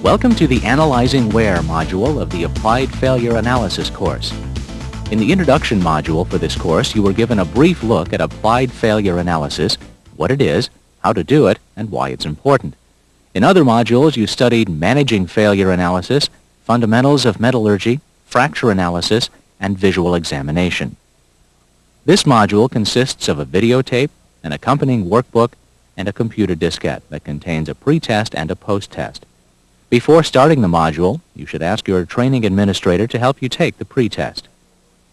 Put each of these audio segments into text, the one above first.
Welcome to the Analyzing Wear module of the Applied Failure Analysis course. In the introduction module for this course, you were given a brief look at applied failure analysis, what it is, how to do it, and why it's important. In other modules, you studied managing failure analysis, fundamentals of metallurgy, fracture analysis, and visual examination. This module consists of a videotape, an accompanying workbook, and a computer diskette that contains a pre-test and a post-test. Before starting the module, you should ask your training administrator to help you take the pre-test.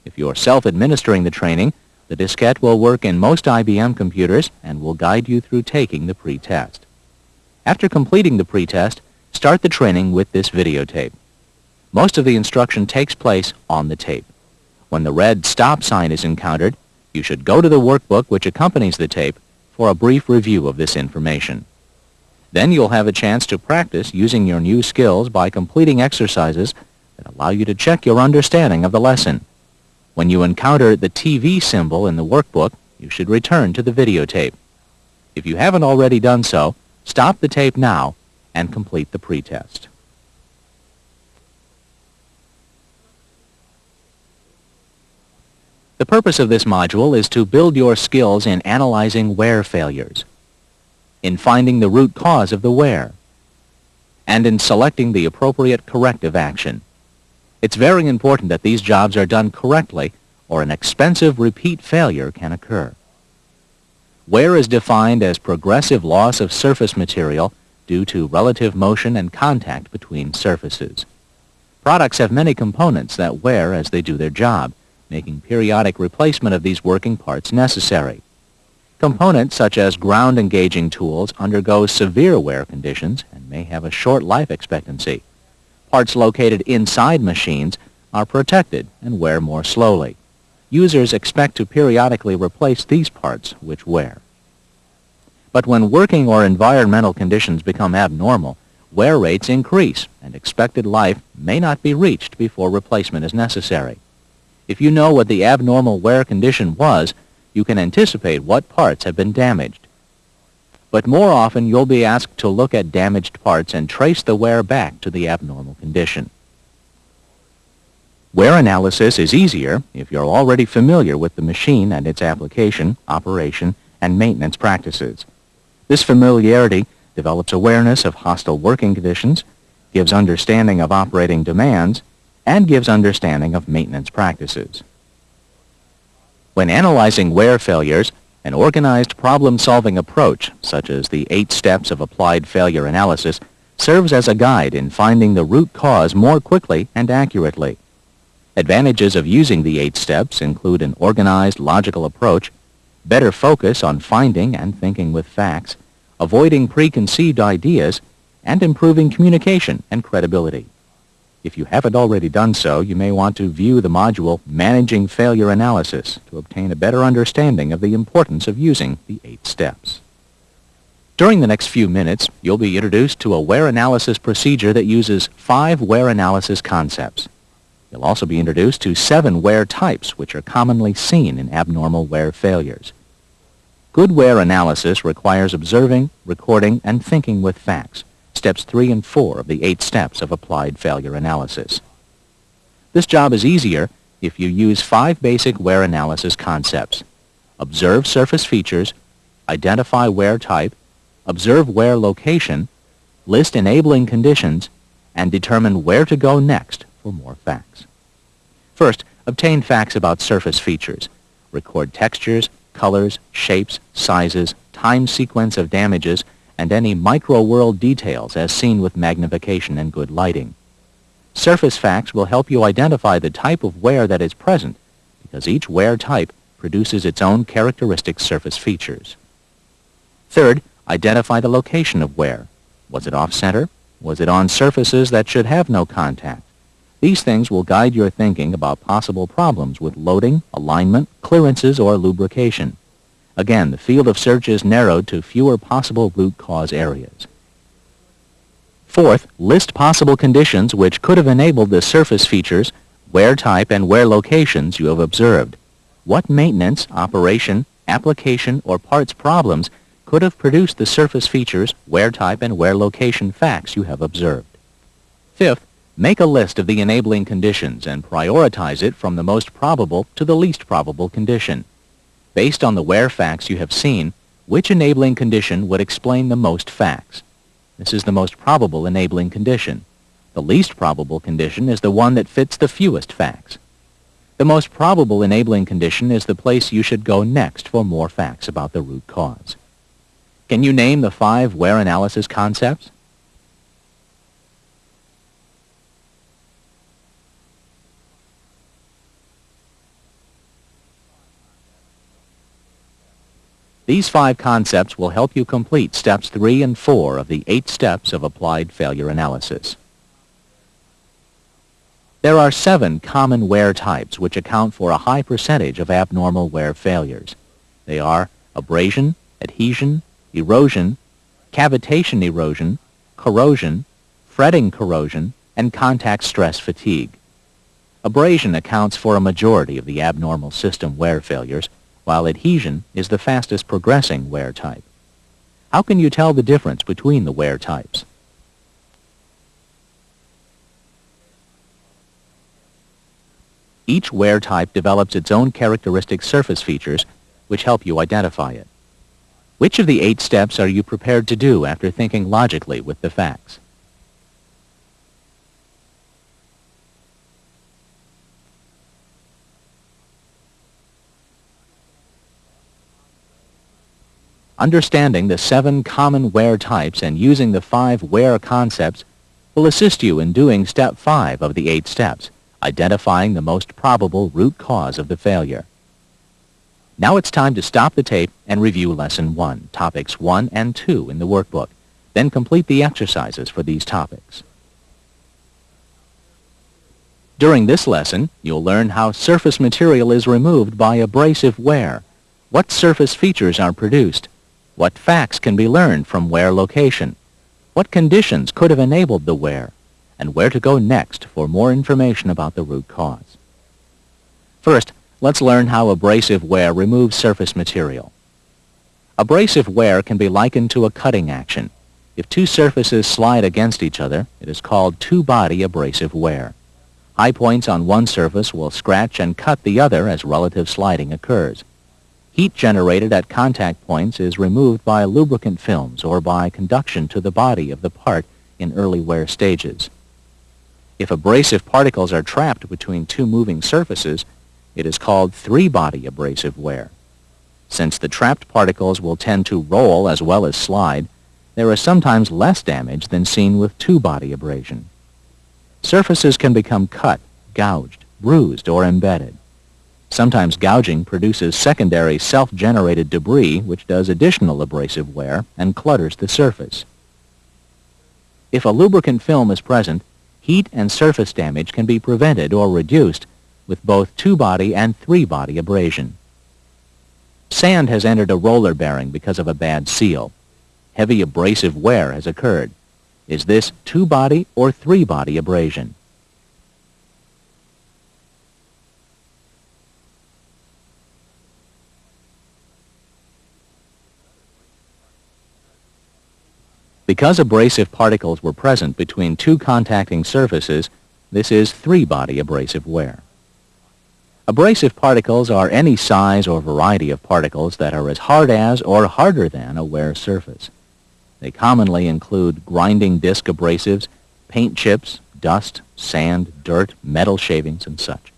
If you're self-administering the training, the diskette will work in most IBM computers and will guide you through taking the pre-test. After completing the pre-test, start the training with this videotape. Most of the instruction takes place on the tape. When the red stop sign is encountered, you should go to the workbook which accompanies the tape for a brief review of this information. Then you'll have a chance to practice using your new skills by completing exercises that allow you to check your understanding of the lesson. When you encounter the TV symbol in the workbook, you should return to the videotape. If you haven't already done so, stop the tape now and complete the pretest. The purpose of this module is to build your skills in analyzing wear failures, in finding the root cause of the wear, and in selecting the appropriate corrective action. It's very important that these jobs are done correctly, or an expensive repeat failure can occur. Wear is defined as progressive loss of surface material due to relative motion and contact between surfaces. Products have many components that wear as they do their job, making periodic replacement of these working parts necessary. Components such as ground engaging tools undergo severe wear conditions and may have a short life expectancy. Parts located inside machines are protected and wear more slowly. Users expect to periodically replace these parts which wear. But when working or environmental conditions become abnormal, wear rates increase and expected life may not be reached before replacement is necessary. If you know what the abnormal wear condition was, you can anticipate what parts have been damaged. But more often you'll be asked to look at damaged parts and trace the wear back to the abnormal condition. Wear analysis is easier if you're already familiar with the machine and its application, operation, and maintenance practices. This familiarity develops awareness of hostile working conditions, gives understanding of operating demands, and gives understanding of maintenance practices. When analyzing wear failures, an organized problem-solving approach, such as the 8 steps of applied failure analysis, serves as a guide in finding the root cause more quickly and accurately. Advantages of using the 8 steps include an organized, logical approach, better focus on finding and thinking with facts, avoiding preconceived ideas, and improving communication and credibility. If you haven't already done so, you may want to view the module Managing Failure Analysis to obtain a better understanding of the importance of using the 8 steps. During the next few minutes, you'll be introduced to a wear analysis procedure that uses 5 wear analysis concepts. You'll also be introduced to 7 wear types which are commonly seen in abnormal wear failures. Good wear analysis requires observing, recording, and thinking with facts. Steps 3 and 4 of the 8 steps of applied failure analysis. This job is easier if you use 5 basic wear analysis concepts. Observe surface features, identify wear type, observe wear location, list enabling conditions, and determine where to go next for more facts. First, obtain facts about surface features. Record textures, colors, shapes, sizes, time sequence of damages, and any micro-world details as seen with magnification and good lighting. Surface facts will help you identify the type of wear that is present, because each wear type produces its own characteristic surface features. Third, identify the location of wear. Was it off-center? Was it on surfaces that should have no contact? These things will guide your thinking about possible problems with loading, alignment, clearances, or lubrication. Again, the field of search is narrowed to fewer possible root cause areas. Fourth, list possible conditions which could have enabled the surface features, wear type, and wear locations you have observed. What maintenance, operation, application, or parts problems could have produced the surface features, wear type, and wear location facts you have observed? Fifth, make a list of the enabling conditions and prioritize it from the most probable to the least probable condition. Based on the wear facts you have seen, which enabling condition would explain the most facts? This is the most probable enabling condition. The least probable condition is the one that fits the fewest facts. The most probable enabling condition is the place you should go next for more facts about the root cause. Can you name the 5 wear analysis concepts? These 5 concepts will help you complete steps 3 and 4 of the 8 steps of applied failure analysis. There are 7 common wear types which account for a high percentage of abnormal wear failures. They are abrasion, adhesion, erosion, cavitation erosion, corrosion, fretting corrosion, and contact stress fatigue. Abrasion accounts for a majority of the abnormal system wear failures, while adhesion is the fastest progressing wear type. How can you tell the difference between the wear types? Each wear type develops its own characteristic surface features which help you identify it. Which of the 8 steps are you prepared to do after thinking logically with the facts? Understanding the 7 common wear types and using the 5 wear concepts will assist you in doing step 5 of the 8 steps, identifying the most probable root cause of the failure. Now it's time to stop the tape and review Lesson 1, Topics 1 and 2 in the workbook. Then complete the exercises for these topics. During this lesson, you'll learn how surface material is removed by abrasive wear, what surface features are produced, what facts can be learned from wear location, what conditions could have enabled the wear, and where to go next for more information about the root cause. First, let's learn how abrasive wear removes surface material. Abrasive wear can be likened to a cutting action. If 2 surfaces slide against each other, it is called two-body abrasive wear. High points on one surface will scratch and cut the other as relative sliding occurs. Heat generated at contact points is removed by lubricant films or by conduction to the body of the part in early wear stages. If abrasive particles are trapped between 2 moving surfaces, it is called 3-body abrasive wear. Since the trapped particles will tend to roll as well as slide, there is sometimes less damage than seen with 2-body abrasion. Surfaces can become cut, gouged, bruised, or embedded. Sometimes gouging produces secondary self-generated debris which does additional abrasive wear and clutters the surface. If a lubricant film is present, heat and surface damage can be prevented or reduced with both 2-body and 3-body abrasion. Sand has entered a roller bearing because of a bad seal. Heavy abrasive wear has occurred. Is this 2-body or 3-body abrasion? Because abrasive particles were present between 2 contacting surfaces, this is 3-body abrasive wear. Abrasive particles are any size or variety of particles that are as hard as or harder than a wear surface. They commonly include grinding disc abrasives, paint chips, dust, sand, dirt, metal shavings, and such.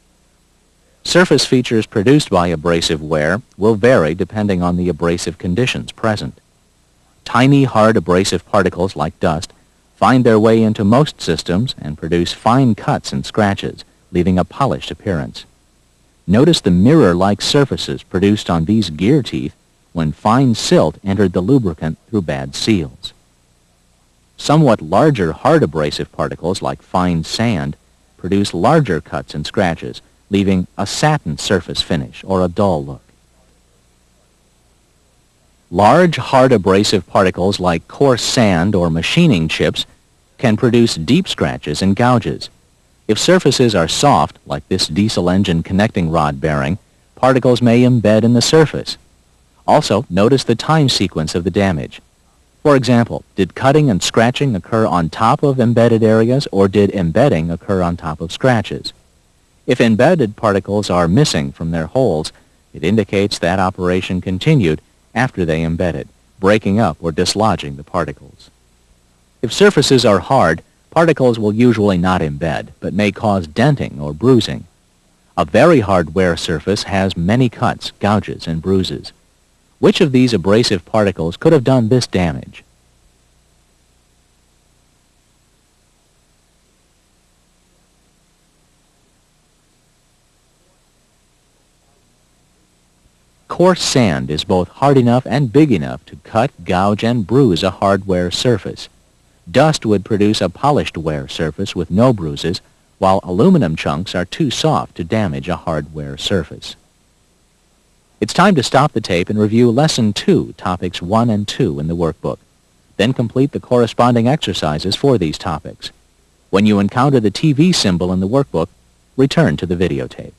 Surface features produced by abrasive wear will vary depending on the abrasive conditions present. Tiny, hard abrasive particles like dust find their way into most systems and produce fine cuts and scratches, leaving a polished appearance. Notice the mirror-like surfaces produced on these gear teeth when fine silt entered the lubricant through bad seals. Somewhat larger hard abrasive particles like fine sand produce larger cuts and scratches, leaving a satin surface finish or a dull look. Large, hard abrasive particles like coarse sand or machining chips can produce deep scratches and gouges. If surfaces are soft, like this diesel engine connecting rod bearing, particles may embed in the surface. Also, notice the time sequence of the damage. For example, did cutting and scratching occur on top of embedded areas, or did embedding occur on top of scratches? If embedded particles are missing from their holes, it indicates that operation continued after they embedded, breaking up or dislodging the particles. If surfaces are hard, particles will usually not embed, but may cause denting or bruising. A very hard wear surface has many cuts, gouges, and bruises. Which of these abrasive particles could have done this damage? Coarse sand is both hard enough and big enough to cut, gouge, and bruise a hard wear surface. Dust would produce a polished wear surface with no bruises, while aluminum chunks are too soft to damage a hard wear surface. It's time to stop the tape and review Lesson 2, Topics 1 and 2 in the workbook. Then complete the corresponding exercises for these topics. When you encounter the TV symbol in the workbook, return to the videotape.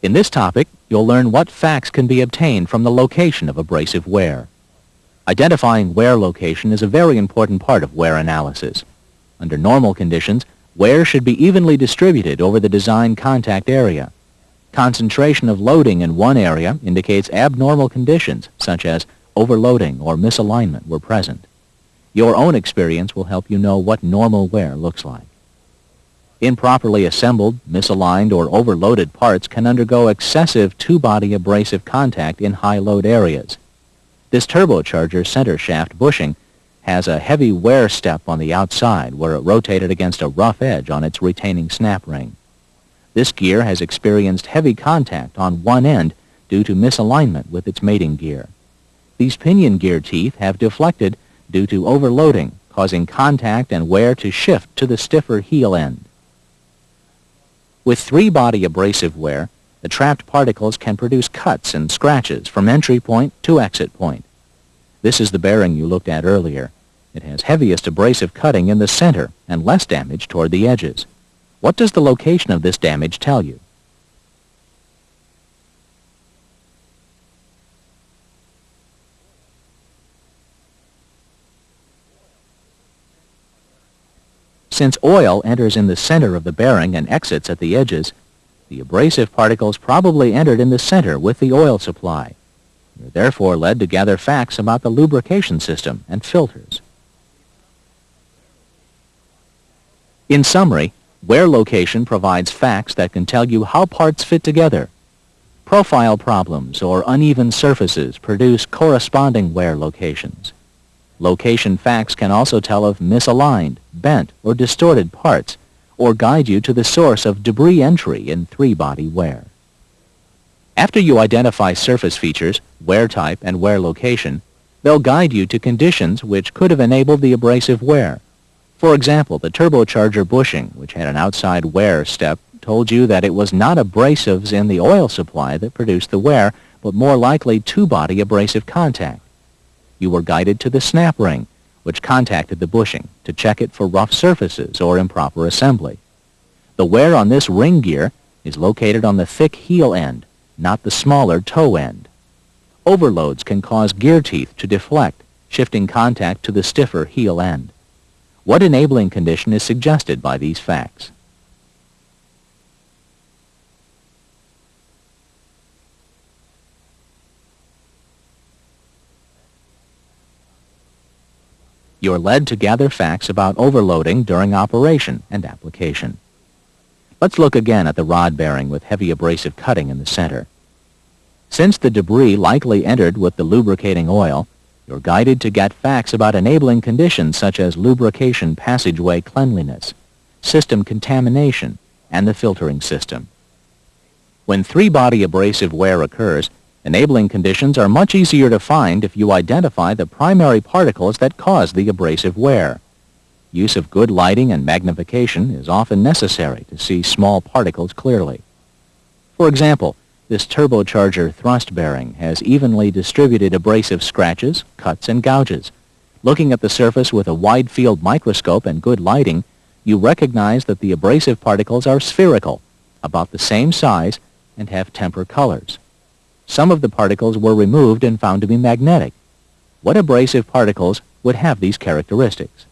In this topic, you'll learn what facts can be obtained from the location of abrasive wear. Identifying wear location is a very important part of wear analysis. Under normal conditions, wear should be evenly distributed over the design contact area. Concentration of loading in one area indicates abnormal conditions, such as overloading or misalignment, were present. Your own experience will help you know what normal wear looks like. Improperly assembled, misaligned, or overloaded parts can undergo excessive two-body abrasive contact in high-load areas. This turbocharger center shaft bushing has a heavy wear step on the outside where it rotated against a rough edge on its retaining snap ring. This gear has experienced heavy contact on one end due to misalignment with its mating gear. These pinion gear teeth have deflected due to overloading, causing contact and wear to shift to the stiffer heel end. With three-body abrasive wear, the trapped particles can produce cuts and scratches from entry point to exit point. This is the bearing you looked at earlier. It has heaviest abrasive cutting in the center and less damage toward the edges. What does the location of this damage tell you? Since oil enters in the center of the bearing and exits at the edges, the abrasive particles probably entered in the center with the oil supply. You're therefore led to gather facts about the lubrication system and filters. In summary, wear location provides facts that can tell you how parts fit together. Profile problems or uneven surfaces produce corresponding wear locations. Location facts can also tell of misaligned, bent, or distorted parts, or guide you to the source of debris entry in three-body wear. After you identify surface features, wear type, and wear location, they'll guide you to conditions which could have enabled the abrasive wear. For example, the turbocharger bushing, which had an outside wear step, told you that it was not abrasives in the oil supply that produced the wear, but more likely two-body abrasive contact. You were guided to the snap ring, which contacted the bushing to check it for rough surfaces or improper assembly. The wear on this ring gear is located on the thick heel end, not the smaller toe end. Overloads can cause gear teeth to deflect, shifting contact to the stiffer heel end. What enabling condition is suggested by these facts? You're led to gather facts about overloading during operation and application. Let's look again at the rod bearing with heavy abrasive cutting in the center. Since the debris likely entered with the lubricating oil, you're guided to get facts about enabling conditions such as lubrication passageway cleanliness, system contamination, and the filtering system. When three-body abrasive wear occurs, enabling conditions are much easier to find if you identify the primary particles that cause the abrasive wear. Use of good lighting and magnification is often necessary to see small particles clearly. For example, this turbocharger thrust bearing has evenly distributed abrasive scratches, cuts, and gouges. Looking at the surface with a wide-field microscope and good lighting, you recognize that the abrasive particles are spherical, about the same size, and have temper colors. Some of the particles were removed and found to be magnetic. What abrasive particles would have these characteristics?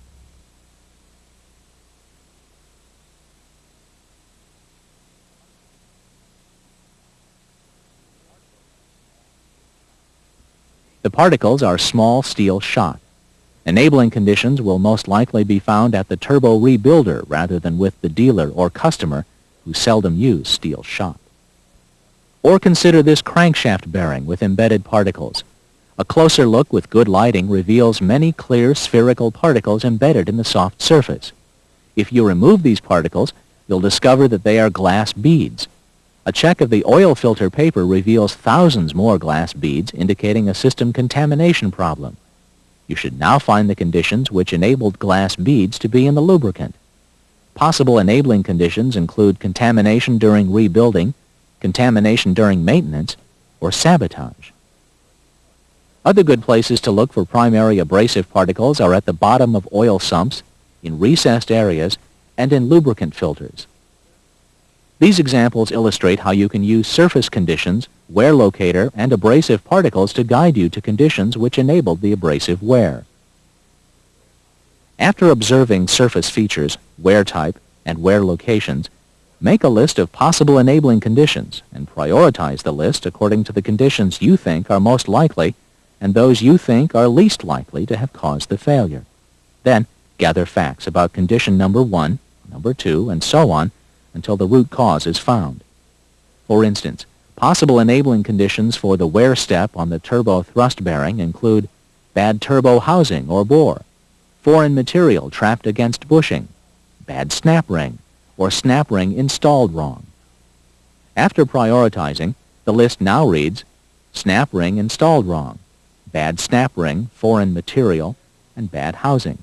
The particles are small steel shot. Enabling conditions will most likely be found at the turbo rebuilder rather than with the dealer or customer who seldom use steel shot. Or consider this crankshaft bearing with embedded particles. A closer look with good lighting reveals many clear spherical particles embedded in the soft surface. If you remove these particles, you'll discover that they are glass beads. A check of the oil filter paper reveals thousands more glass beads, indicating a system contamination problem. You should now find the conditions which enabled glass beads to be in the lubricant. Possible enabling conditions include contamination during rebuilding, contamination during maintenance, or sabotage. Other good places to look for primary abrasive particles are at the bottom of oil sumps, in recessed areas, and in lubricant filters. These examples illustrate how you can use surface conditions, wear locator, and abrasive particles to guide you to conditions which enabled the abrasive wear. After observing surface features, wear type, and wear locations, make a list of possible enabling conditions and prioritize the list according to the conditions you think are most likely and those you think are least likely to have caused the failure. Then, gather facts about condition number 1, number 2, and so on until the root cause is found. For instance, possible enabling conditions for the wear step on the turbo thrust bearing include bad turbo housing or bore, foreign material trapped against bushing, bad snap ring, or snap ring installed wrong. After prioritizing, the list now reads snap ring installed wrong, bad snap ring, foreign material, and bad housing.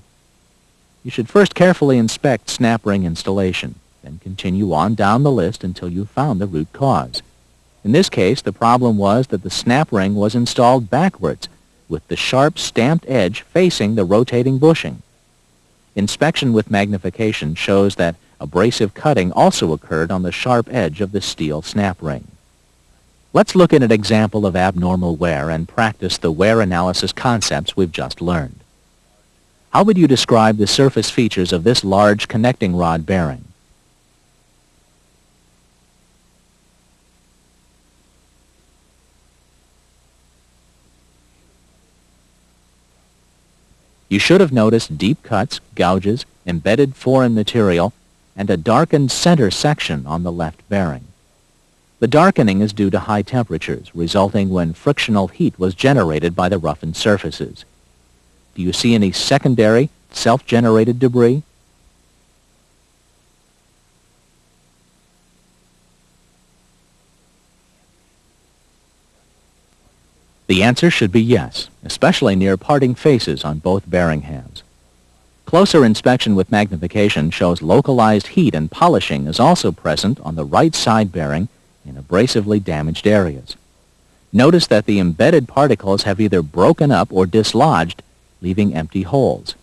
You should first carefully inspect snap ring installation, then continue on down the list until you found the root cause. In this case, the problem was that the snap ring was installed backwards, with the sharp stamped edge facing the rotating bushing. Inspection with magnification shows that abrasive cutting also occurred on the sharp edge of the steel snap ring. Let's look at an example of abnormal wear and practice the wear analysis concepts we've just learned. How would you describe the surface features of this large connecting rod bearing? You should have noticed deep cuts, gouges, embedded foreign material, and a darkened center section on the left bearing. The darkening is due to high temperatures, resulting when frictional heat was generated by the roughened surfaces. Do you see any secondary, self-generated debris? The answer should be yes, especially near parting faces on both bearing halves. Closer inspection with magnification shows localized heat and polishing is also present on the right side bearing in abrasively damaged areas. Notice that the embedded particles have either broken up or dislodged, leaving empty holes.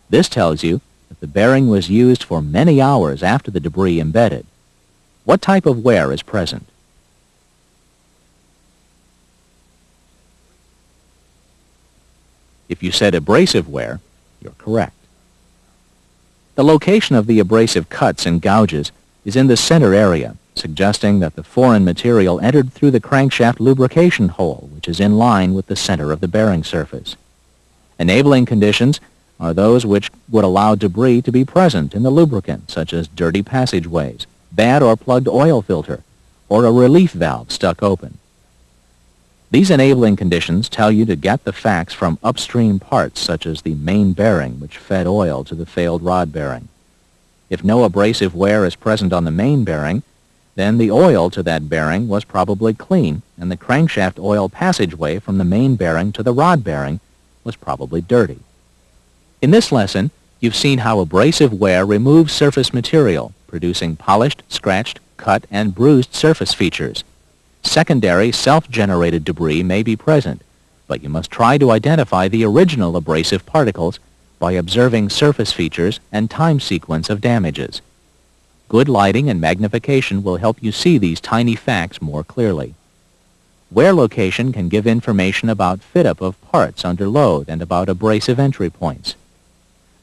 This tells you that the bearing was used for many hours after the debris embedded. What type of wear is present? If you said abrasive wear, you're correct. The location of the abrasive cuts and gouges is in the center area, suggesting that the foreign material entered through the crankshaft lubrication hole, which is in line with the center of the bearing surface. Enabling conditions are those which would allow debris to be present in the lubricant, such as dirty passageways, bad or plugged oil filter, or a relief valve stuck open. These enabling conditions tell you to get the facts from upstream parts such as the main bearing which fed oil to the failed rod bearing. If no abrasive wear is present on the main bearing, then the oil to that bearing was probably clean and the crankshaft oil passageway from the main bearing to the rod bearing was probably dirty. In this lesson, you've seen how abrasive wear removes surface material, producing polished, scratched, cut, and bruised surface features. Secondary, self-generated debris may be present, but you must try to identify the original abrasive particles by observing surface features and time sequence of damages. Good lighting and magnification will help you see these tiny facts more clearly. Wear location can give information about fit-up of parts under load and about abrasive entry points.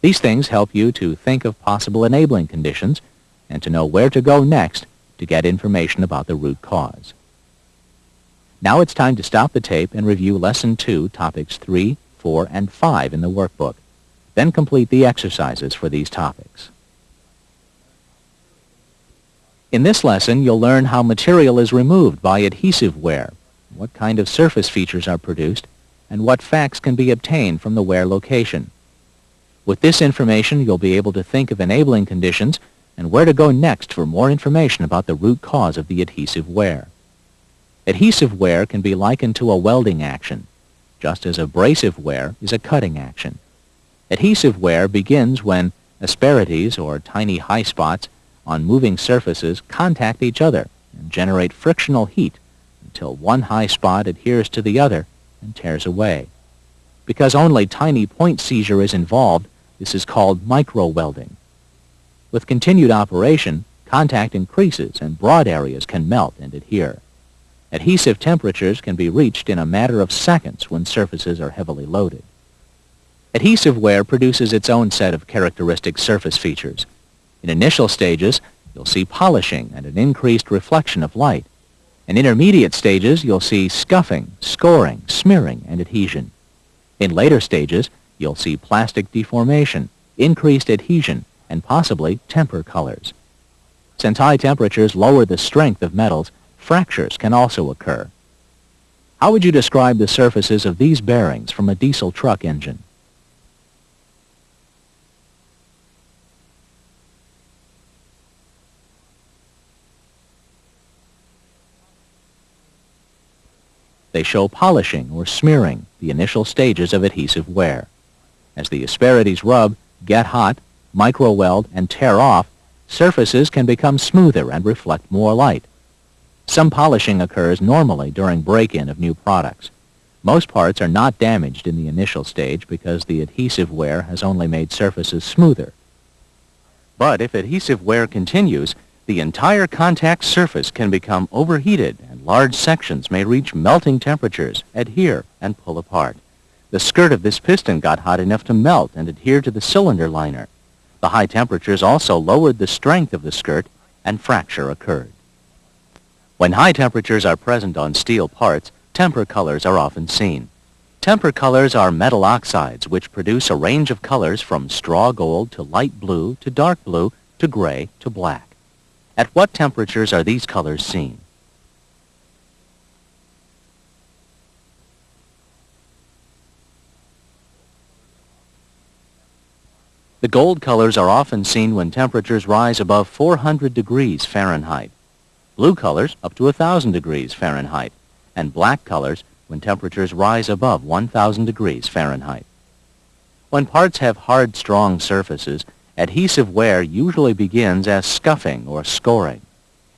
These things help you to think of possible enabling conditions and to know where to go next to get information about the root cause. Now it's time to stop the tape and review Lesson 2, Topics 3, 4, and 5 in the workbook. Then complete the exercises for these topics. In this lesson, you'll learn how material is removed by adhesive wear, what kind of surface features are produced, and what facts can be obtained from the wear location. With this information, you'll be able to think of enabling conditions and where to go next for more information about the root cause of the adhesive wear. Adhesive wear can be likened to a welding action, just as abrasive wear is a cutting action. Adhesive wear begins when asperities, or tiny high spots, on moving surfaces contact each other and generate frictional heat until one high spot adheres to the other and tears away. Because only tiny point seizure is involved, this is called micro-welding. With continued operation, contact increases and broad areas can melt and adhere. Adhesive temperatures can be reached in a matter of seconds when surfaces are heavily loaded. Adhesive wear produces its own set of characteristic surface features. In initial stages, you'll see polishing and an increased reflection of light. In intermediate stages, you'll see scuffing, scoring, smearing, and adhesion. In later stages, you'll see plastic deformation, increased adhesion, and possibly temper colors. Since high temperatures lower the strength of metals, fractures can also occur. How would you describe the surfaces of these bearings from a diesel truck engine? They show polishing or smearing, the initial stages of adhesive wear. As the asperities rub, get hot, micro-weld, and tear off, surfaces can become smoother and reflect more light. Some polishing occurs normally during break-in of new products. Most parts are not damaged in the initial stage because the adhesive wear has only made surfaces smoother. But if adhesive wear continues, the entire contact surface can become overheated and large sections may reach melting temperatures, adhere, and pull apart. The skirt of this piston got hot enough to melt and adhere to the cylinder liner. The high temperatures also lowered the strength of the skirt and fracture occurred. When high temperatures are present on steel parts, temper colors are often seen. Temper colors are metal oxides which produce a range of colors from straw gold to light blue to dark blue to gray to black. At what temperatures are these colors seen? The gold colors are often seen when temperatures rise above 400 degrees Fahrenheit. Blue colors up to 1,000 degrees Fahrenheit, and black colors when temperatures rise above 1,000 degrees Fahrenheit. When parts have hard, strong surfaces, adhesive wear usually begins as scuffing or scoring.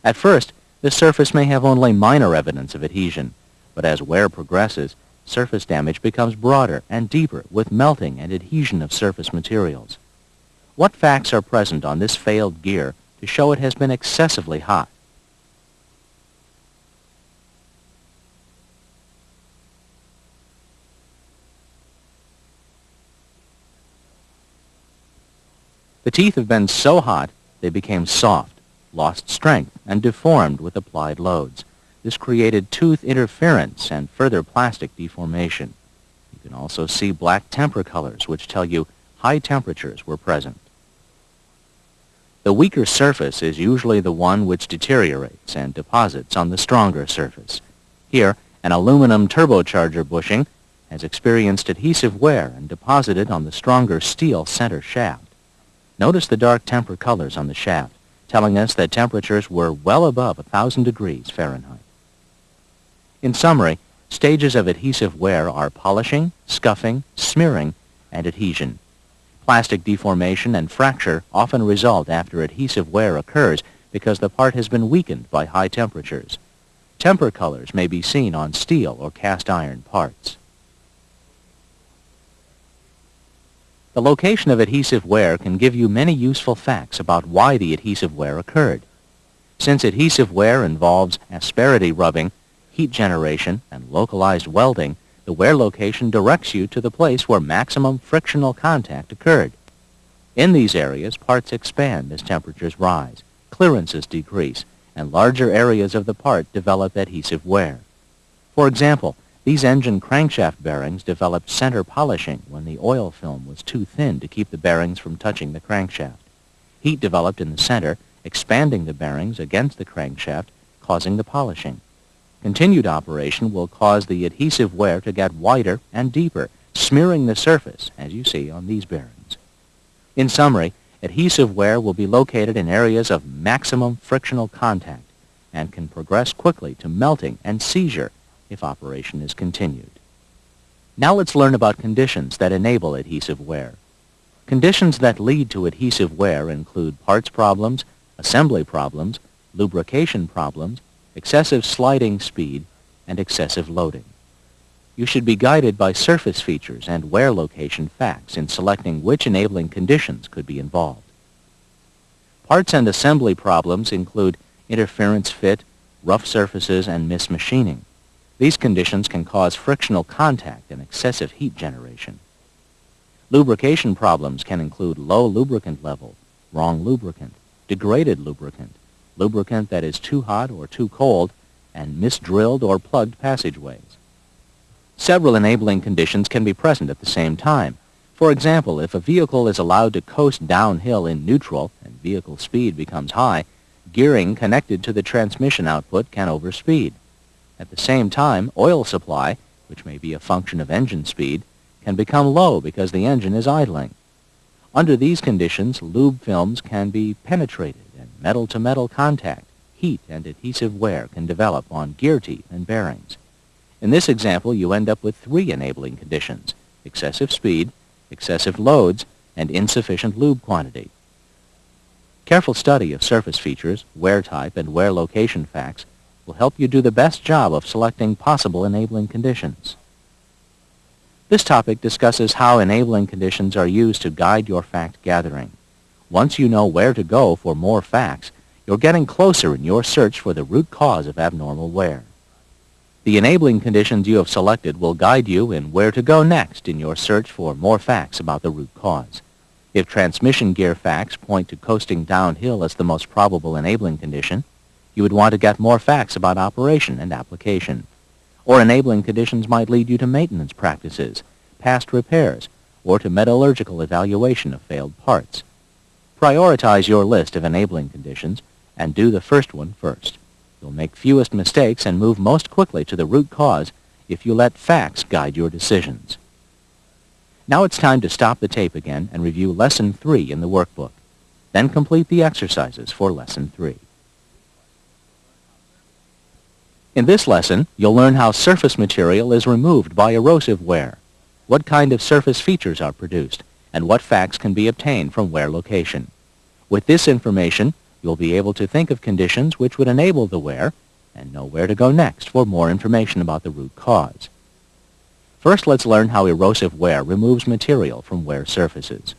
At first, the surface may have only minor evidence of adhesion, but as wear progresses, surface damage becomes broader and deeper with melting and adhesion of surface materials. What facts are present on this failed gear to show it has been excessively hot? The teeth have been so hot they became soft, lost strength, and deformed with applied loads. This created tooth interference and further plastic deformation. You can also see black temper colors which tell you high temperatures were present. The weaker surface is usually the one which deteriorates and deposits on the stronger surface. Here, an aluminum turbocharger bushing has experienced adhesive wear and deposited on the stronger steel center shaft. Notice the dark temper colors on the shaft, telling us that temperatures were well above 1,000 degrees Fahrenheit. In summary, stages of adhesive wear are polishing, scuffing, smearing, and adhesion. Plastic deformation and fracture often result after adhesive wear occurs because the part has been weakened by high temperatures. Temper colors may be seen on steel or cast iron parts. The location of adhesive wear can give you many useful facts about why the adhesive wear occurred. Since adhesive wear involves asperity rubbing, heat generation, and localized welding, the wear location directs you to the place where maximum frictional contact occurred. In these areas, parts expand as temperatures rise, clearances decrease, and larger areas of the part develop adhesive wear. For example, these engine crankshaft bearings developed center polishing when the oil film was too thin to keep the bearings from touching the crankshaft. Heat developed in the center, expanding the bearings against the crankshaft, causing the polishing. Continued operation will cause the adhesive wear to get wider and deeper, smearing the surface, as you see on these bearings. In summary, adhesive wear will be located in areas of maximum frictional contact and can progress quickly to melting and seizure if operation is continued. Now let's learn about conditions that enable adhesive wear. Conditions that lead to adhesive wear include parts problems, assembly problems, lubrication problems, excessive sliding speed, and excessive loading. You should be guided by surface features and wear location facts in selecting which enabling conditions could be involved. Parts and assembly problems include interference fit, rough surfaces, and mismachining. These conditions can cause frictional contact and excessive heat generation. Lubrication problems can include low lubricant level, wrong lubricant, degraded lubricant, lubricant that is too hot or too cold, and misdrilled or plugged passageways. Several enabling conditions can be present at the same time. For example, if a vehicle is allowed to coast downhill in neutral and vehicle speed becomes high, gearing connected to the transmission output can overspeed. At the same time, oil supply, which may be a function of engine speed, can become low because the engine is idling. Under these conditions, lube films can be penetrated and metal-to-metal contact, heat, and adhesive wear can develop on gear teeth and bearings. In this example, you end up with three enabling conditions: excessive speed, excessive loads, and insufficient lube quantity. Careful study of surface features, wear type, and wear location facts will help you do the best job of selecting possible enabling conditions. This topic discusses how enabling conditions are used to guide your fact gathering. Once you know where to go for more facts, you're getting closer in your search for the root cause of abnormal wear. The enabling conditions you have selected will guide you in where to go next in your search for more facts about the root cause. If transmission gear facts point to coasting downhill as the most probable enabling condition, you would want to get more facts about operation and application. Or enabling conditions might lead you to maintenance practices, past repairs, or to metallurgical evaluation of failed parts. Prioritize your list of enabling conditions and do the first one first. You'll make fewest mistakes and move most quickly to the root cause if you let facts guide your decisions. Now it's time to stop the tape again and review Lesson 3 in the workbook. Then complete the exercises for Lesson 3. In this lesson, you'll learn how surface material is removed by erosive wear, what kind of surface features are produced, and what facts can be obtained from wear location. With this information, you'll be able to think of conditions which would enable the wear and know where to go next for more information about the root cause. First, let's learn how erosive wear removes material from wear surfaces.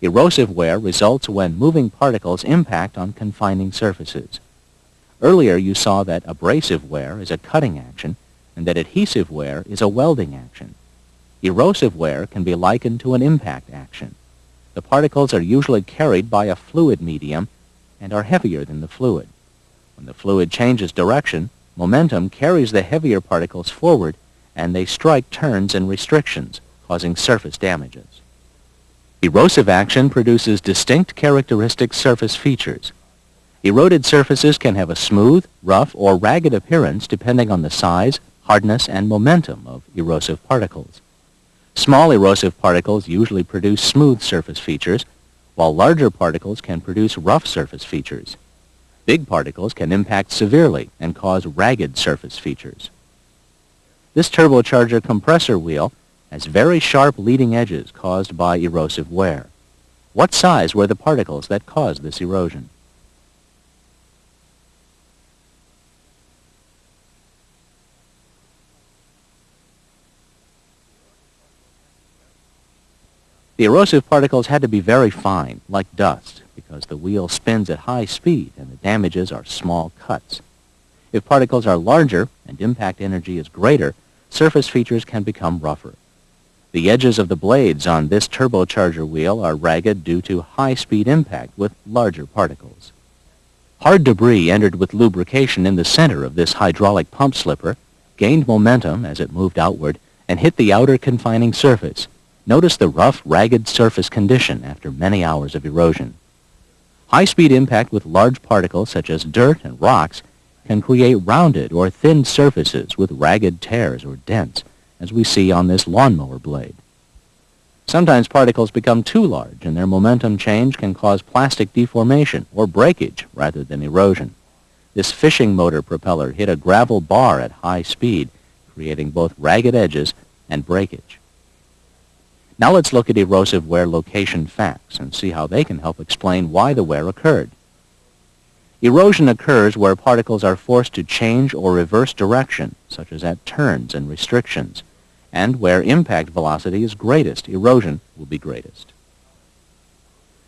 Erosive wear results when moving particles impact on confining surfaces. Earlier, you saw that abrasive wear is a cutting action and that adhesive wear is a welding action. Erosive wear can be likened to an impact action. The particles are usually carried by a fluid medium and are heavier than the fluid. When the fluid changes direction, momentum carries the heavier particles forward and they strike turns and restrictions, causing surface damages. Erosive action produces distinct characteristic surface features. Eroded surfaces can have a smooth, rough, or ragged appearance depending on the size, hardness, and momentum of erosive particles. Small erosive particles usually produce smooth surface features, while larger particles can produce rough surface features. Big particles can impact severely and cause ragged surface features. This turbocharger compressor wheel has very sharp leading edges caused by erosive wear. What size were the particles that caused this erosion? The erosive particles had to be very fine, like dust, because the wheel spins at high speed and the damages are small cuts. If particles are larger and impact energy is greater, surface features can become rougher. The edges of the blades on this turbocharger wheel are ragged due to high-speed impact with larger particles. Hard debris entered with lubrication in the center of this hydraulic pump slipper gained momentum as it moved outward and hit the outer confining surface. Notice the rough, ragged surface condition after many hours of erosion. High-speed impact with large particles such as dirt and rocks can create rounded or thin surfaces with ragged tears or dents, as we see on this lawnmower blade. Sometimes particles become too large and their momentum change can cause plastic deformation or breakage rather than erosion. This fishing motor propeller hit a gravel bar at high speed, creating both ragged edges and breakage. Now let's look at erosive wear location facts and see how they can help explain why the wear occurred. Erosion occurs where particles are forced to change or reverse direction, such as at turns and restrictions, and where impact velocity is greatest, erosion will be greatest.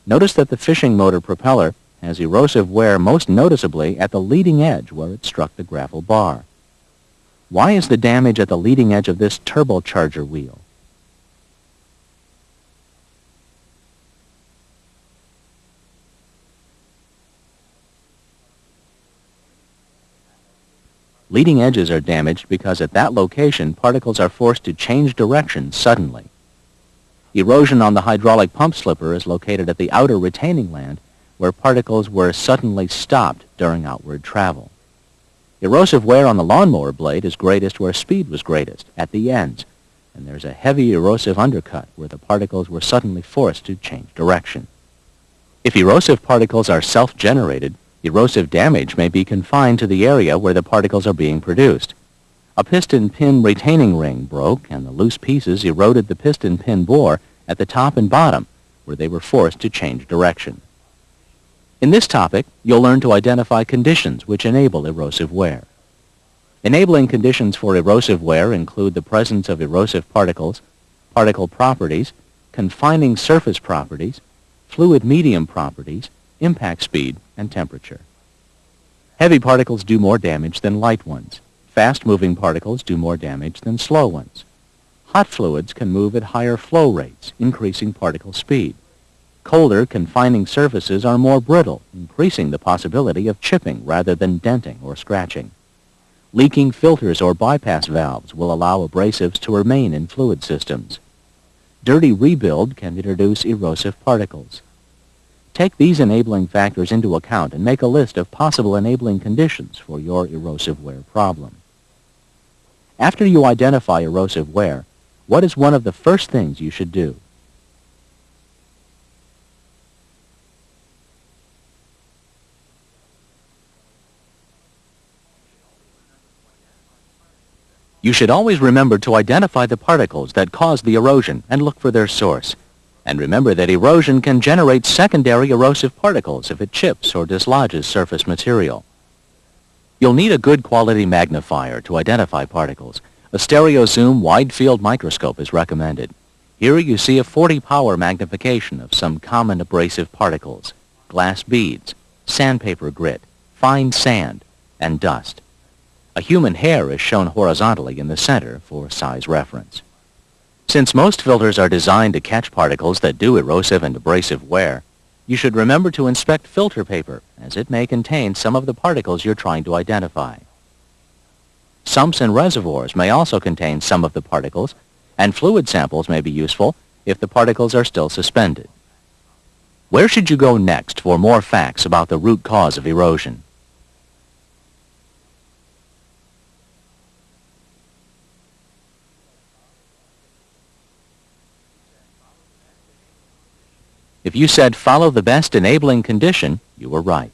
Notice that the fishing motor propeller has erosive wear most noticeably at the leading edge where it struck the gravel bar. Why is the damage at the leading edge of this turbocharger wheel? Leading edges are damaged because at that location particles are forced to change direction suddenly. Erosion on the hydraulic pump slipper is located at the outer retaining land where particles were suddenly stopped during outward travel. Erosive wear on the lawnmower blade is greatest where speed was greatest, at the ends, and there's a heavy erosive undercut where the particles were suddenly forced to change direction. If erosive particles are self-generated, erosive damage may be confined to the area where the particles are being produced. A piston pin retaining ring broke and the loose pieces eroded the piston pin bore at the top and bottom where they were forced to change direction. In this topic, you'll learn to identify conditions which enable erosive wear. Enabling conditions for erosive wear include the presence of erosive particles, particle properties, confining surface properties, fluid medium properties, impact speed, and temperature. Heavy particles do more damage than light ones. Fast-moving particles do more damage than slow ones. Hot fluids can move at higher flow rates, increasing particle speed. Colder, confining surfaces are more brittle, increasing the possibility of chipping rather than denting or scratching. Leaking filters or bypass valves will allow abrasives to remain in fluid systems. Dirty rebuild can introduce erosive particles. Take these enabling factors into account and make a list of possible enabling conditions for your erosive wear problem. After you identify erosive wear, what is one of the first things you should do? You should always remember to identify the particles that cause the erosion and look for their source. And remember that erosion can generate secondary erosive particles if it chips or dislodges surface material. You'll need a good quality magnifier to identify particles. A stereo zoom wide field microscope is recommended. Here you see a 40 power magnification of some common abrasive particles: glass beads, sandpaper grit, fine sand, and dust. A human hair is shown horizontally in the center for size reference. Since most filters are designed to catch particles that do erosive and abrasive wear, you should remember to inspect filter paper, as it may contain some of the particles you're trying to identify. Sumps and reservoirs may also contain some of the particles, and fluid samples may be useful if the particles are still suspended. Where should you go next for more facts about the root cause of erosion? If you said follow the best enabling condition, you were right.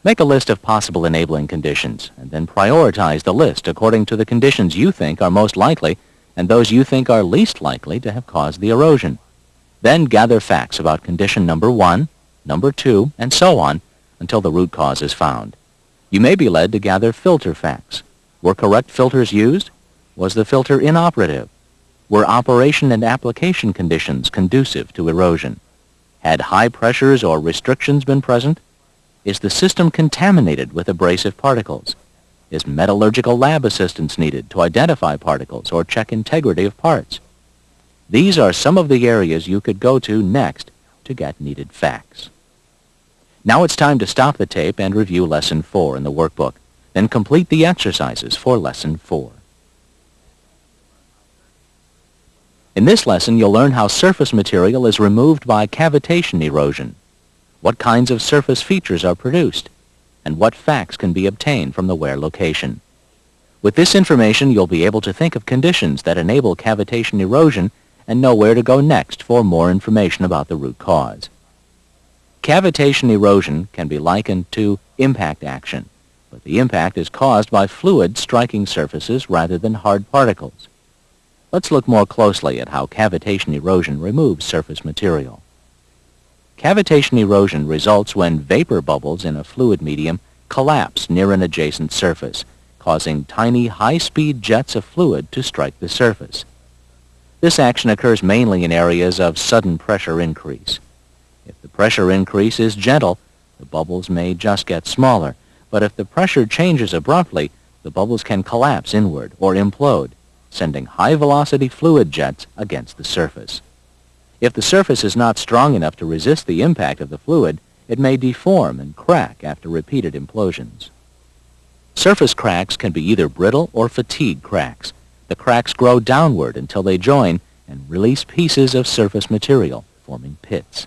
Make a list of possible enabling conditions, and then prioritize the list according to the conditions you think are most likely and those you think are least likely to have caused the erosion. Then gather facts about condition number 1, number 2, and so on until the root cause is found. You may be led to gather filter facts. Were correct filters used? Was the filter inoperative? Were operation and application conditions conducive to erosion? Had high pressures or restrictions been present? Is the system contaminated with abrasive particles? Is metallurgical lab assistance needed to identify particles or check integrity of parts? These are some of the areas you could go to next to get needed facts. Now it's time to stop the tape and review Lesson 4 in the workbook, then complete the exercises for Lesson 4. In this lesson, you'll learn how surface material is removed by cavitation erosion, what kinds of surface features are produced, and what facts can be obtained from the wear location. With this information, you'll be able to think of conditions that enable cavitation erosion and know where to go next for more information about the root cause. Cavitation erosion can be likened to impact action, but the impact is caused by fluid striking surfaces rather than hard particles. Let's look more closely at how cavitation erosion removes surface material. Cavitation erosion results when vapor bubbles in a fluid medium collapse near an adjacent surface, causing tiny high-speed jets of fluid to strike the surface. This action occurs mainly in areas of sudden pressure increase. If the pressure increase is gentle, the bubbles may just get smaller, but if the pressure changes abruptly, the bubbles can collapse inward or implode, sending high-velocity fluid jets against the surface. If the surface is not strong enough to resist the impact of the fluid, it may deform and crack after repeated implosions. Surface cracks can be either brittle or fatigue cracks. The cracks grow downward until they join and release pieces of surface material, forming pits.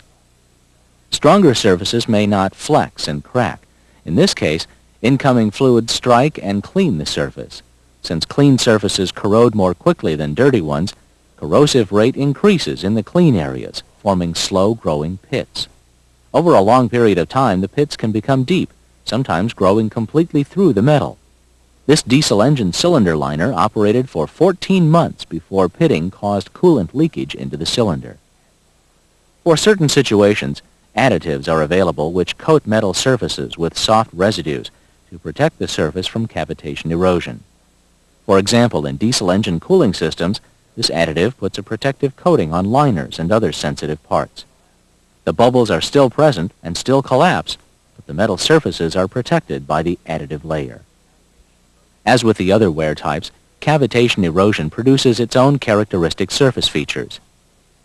Stronger surfaces may not flex and crack. In this case, incoming fluids strike and clean the surface. Since clean surfaces corrode more quickly than dirty ones, corrosive rate increases in the clean areas, forming slow-growing pits. Over a long period of time, the pits can become deep, sometimes growing completely through the metal. This diesel engine cylinder liner operated for 14 months before pitting caused coolant leakage into the cylinder. For certain situations, additives are available which coat metal surfaces with soft residues to protect the surface from cavitation erosion. For example, in diesel engine cooling systems, this additive puts a protective coating on liners and other sensitive parts. The bubbles are still present and still collapse, but the metal surfaces are protected by the additive layer. As with the other wear types, cavitation erosion produces its own characteristic surface features.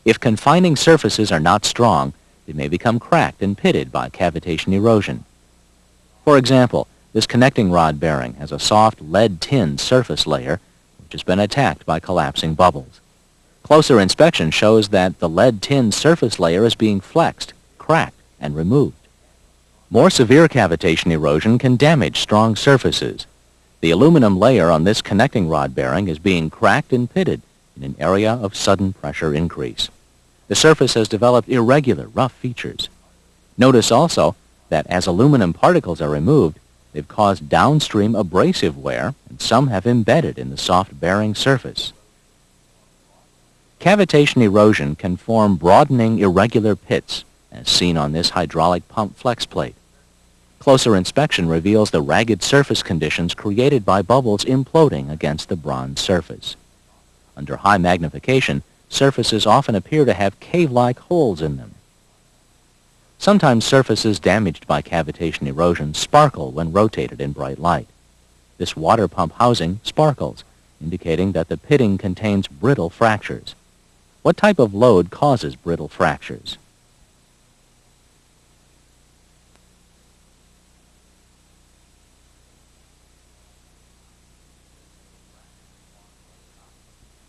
If confining surfaces are not strong, they may become cracked and pitted by cavitation erosion. For example, this connecting rod bearing has a soft lead-tin surface layer which has been attacked by collapsing bubbles. Closer inspection shows that the lead-tin surface layer is being flexed, cracked, and removed. More severe cavitation erosion can damage strong surfaces. The aluminum layer on this connecting rod bearing is being cracked and pitted in an area of sudden pressure increase. The surface has developed irregular, rough features. Notice also that as aluminum particles are removed, they've caused downstream abrasive wear, and some have embedded in the soft bearing surface. Cavitation erosion can form broadening irregular pits, as seen on this hydraulic pump flex plate. Closer inspection reveals the ragged surface conditions created by bubbles imploding against the bronze surface. Under high magnification, surfaces often appear to have cave-like holes in them. Sometimes surfaces damaged by cavitation erosion sparkle when rotated in bright light. This water pump housing sparkles, indicating that the pitting contains brittle fractures. What type of load causes brittle fractures?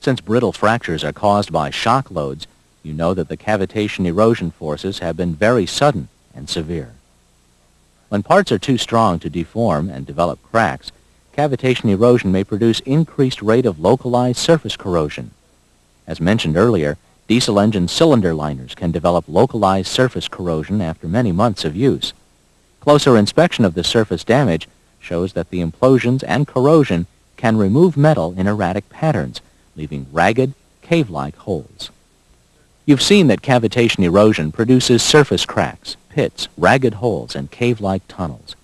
Since brittle fractures are caused by shock loads, you know that the cavitation erosion forces have been very sudden and severe. When parts are too strong to deform and develop cracks, cavitation erosion may produce increased rate of localized surface corrosion. As mentioned earlier, diesel engine cylinder liners can develop localized surface corrosion after many months of use. Closer inspection of the surface damage shows that the implosions and corrosion can remove metal in erratic patterns, leaving ragged, cave-like holes. You've seen that cavitation erosion produces surface cracks, pits, ragged holes, and cave-like tunnels.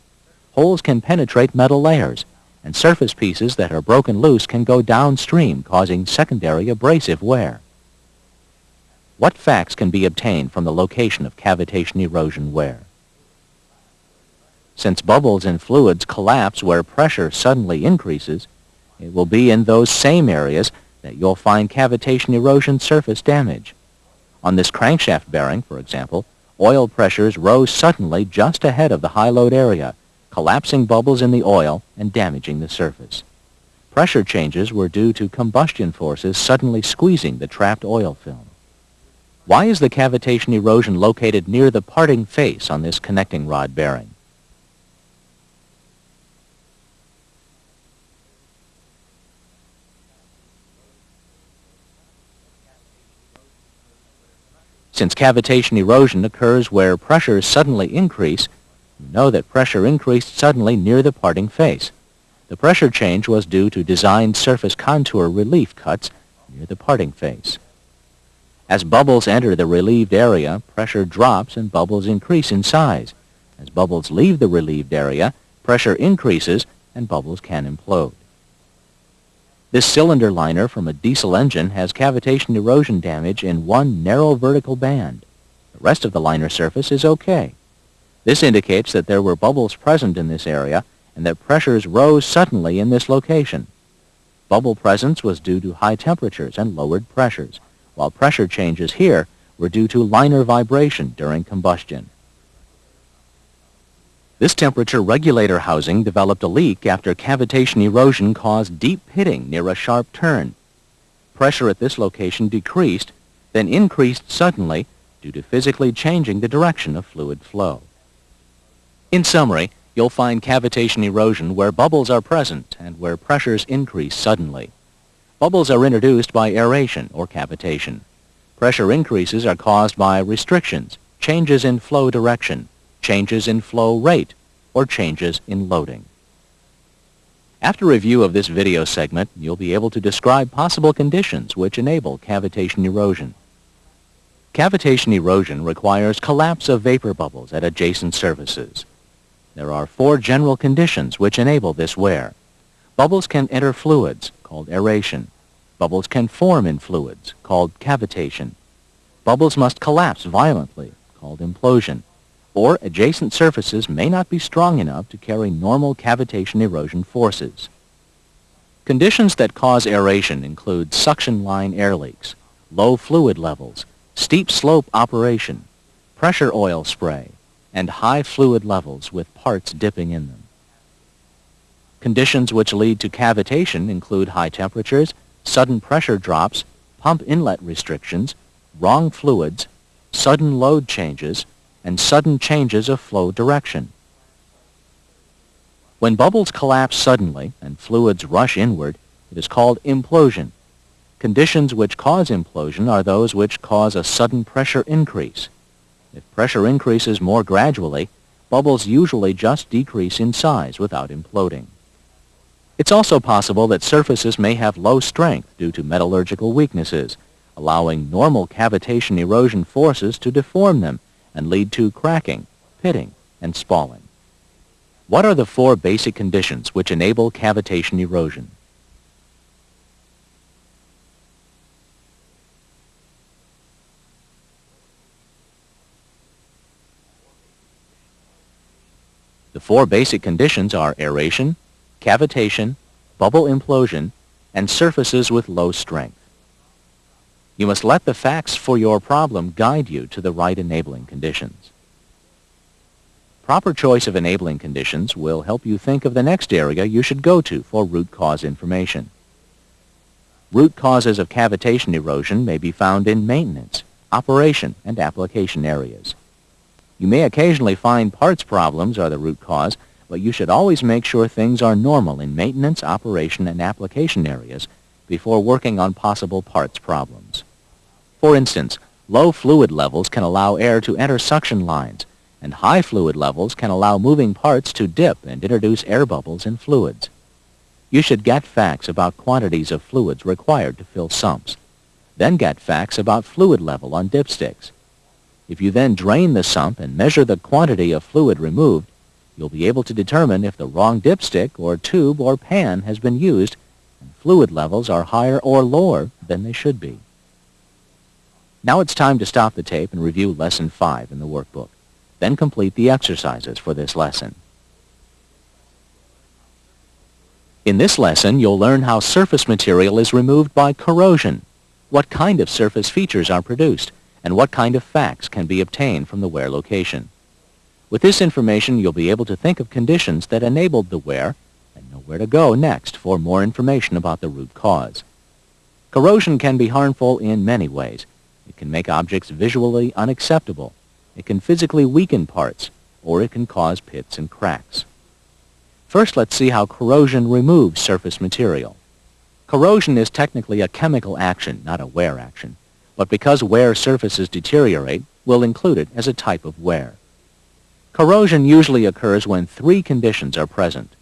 Holes can penetrate metal layers, and surface pieces that are broken loose can go downstream, causing secondary abrasive wear. What facts can be obtained from the location of cavitation erosion wear? Since bubbles in fluids collapse where pressure suddenly increases, it will be in those same areas that you'll find cavitation erosion surface damage. On this crankshaft bearing, for example, oil pressures rose suddenly just ahead of the high load area, collapsing bubbles in the oil and damaging the surface. Pressure changes were due to combustion forces suddenly squeezing the trapped oil film. Why is the cavitation erosion located near the parting face on this connecting rod bearing? Since cavitation erosion occurs where pressures suddenly increase, you know that pressure increased suddenly near the parting face. The pressure change was due to designed surface contour relief cuts near the parting face. As bubbles enter the relieved area, pressure drops and bubbles increase in size. As bubbles leave the relieved area, pressure increases and bubbles can implode. This cylinder liner from a diesel engine has cavitation erosion damage in one narrow vertical band. The rest of the liner surface is okay. This indicates that there were bubbles present in this area and that pressures rose suddenly in this location. Bubble presence was due to high temperatures and lowered pressures, while pressure changes here were due to liner vibration during combustion. This temperature regulator housing developed a leak after cavitation erosion caused deep pitting near a sharp turn. Pressure at this location decreased, then increased suddenly due to physically changing the direction of fluid flow. In summary, you'll find cavitation erosion where bubbles are present and where pressures increase suddenly. Bubbles are introduced by aeration or cavitation. Pressure increases are caused by restrictions, changes in flow direction, changes in flow rate, or changes in loading. After review of this video segment, you'll be able to describe possible conditions which enable cavitation erosion. Cavitation erosion requires collapse of vapor bubbles at adjacent surfaces. There are 4 general conditions which enable this wear. Bubbles can enter fluids, called aeration. Bubbles can form in fluids, called cavitation. Bubbles must collapse violently, called implosion. Or adjacent surfaces may not be strong enough to carry normal cavitation erosion forces. Conditions that cause aeration include suction line air leaks, low fluid levels, steep slope operation, pressure oil spray, and high fluid levels with parts dipping in them. Conditions which lead to cavitation include high temperatures, sudden pressure drops, pump inlet restrictions, wrong fluids, sudden load changes, and sudden changes of flow direction. When bubbles collapse suddenly and fluids rush inward, it is called implosion. Conditions which cause implosion are those which cause a sudden pressure increase. If pressure increases more gradually, bubbles usually just decrease in size without imploding. It's also possible that surfaces may have low strength due to metallurgical weaknesses, allowing normal cavitation erosion forces to deform them and lead to cracking, pitting, and spalling. What are the 4 basic conditions which enable cavitation erosion? The 4 basic conditions are aeration, cavitation, bubble implosion, and surfaces with low strength. You must let the facts for your problem guide you to the right enabling conditions. Proper choice of enabling conditions will help you think of the next area you should go to for root cause information. Root causes of cavitation erosion may be found in maintenance, operation, and application areas. You may occasionally find parts problems are the root cause, but you should always make sure things are normal in maintenance, operation, and application areas before working on possible parts problems. For instance, low fluid levels can allow air to enter suction lines, and high fluid levels can allow moving parts to dip and introduce air bubbles in fluids. You should get facts about quantities of fluids required to fill sumps. Then get facts about fluid level on dipsticks. If you then drain the sump and measure the quantity of fluid removed, you'll be able to determine if the wrong dipstick or tube or pan has been used and fluid levels are higher or lower than they should be. Now it's time to stop the tape and review Lesson 5 in the workbook. Then complete the exercises for this lesson. In this lesson, you'll learn how surface material is removed by corrosion, what kind of surface features are produced, and what kind of facts can be obtained from the wear location. With this information, you'll be able to think of conditions that enabled the wear and know where to go next for more information about the root cause. Corrosion can be harmful in many ways. It can make objects visually unacceptable. It can physically weaken parts, or it can cause pits and cracks. First, let's see how corrosion removes surface material. Corrosion is technically a chemical action, not a wear action, but because wear surfaces deteriorate, we'll include it as a type of wear. Corrosion usually occurs when three conditions are present: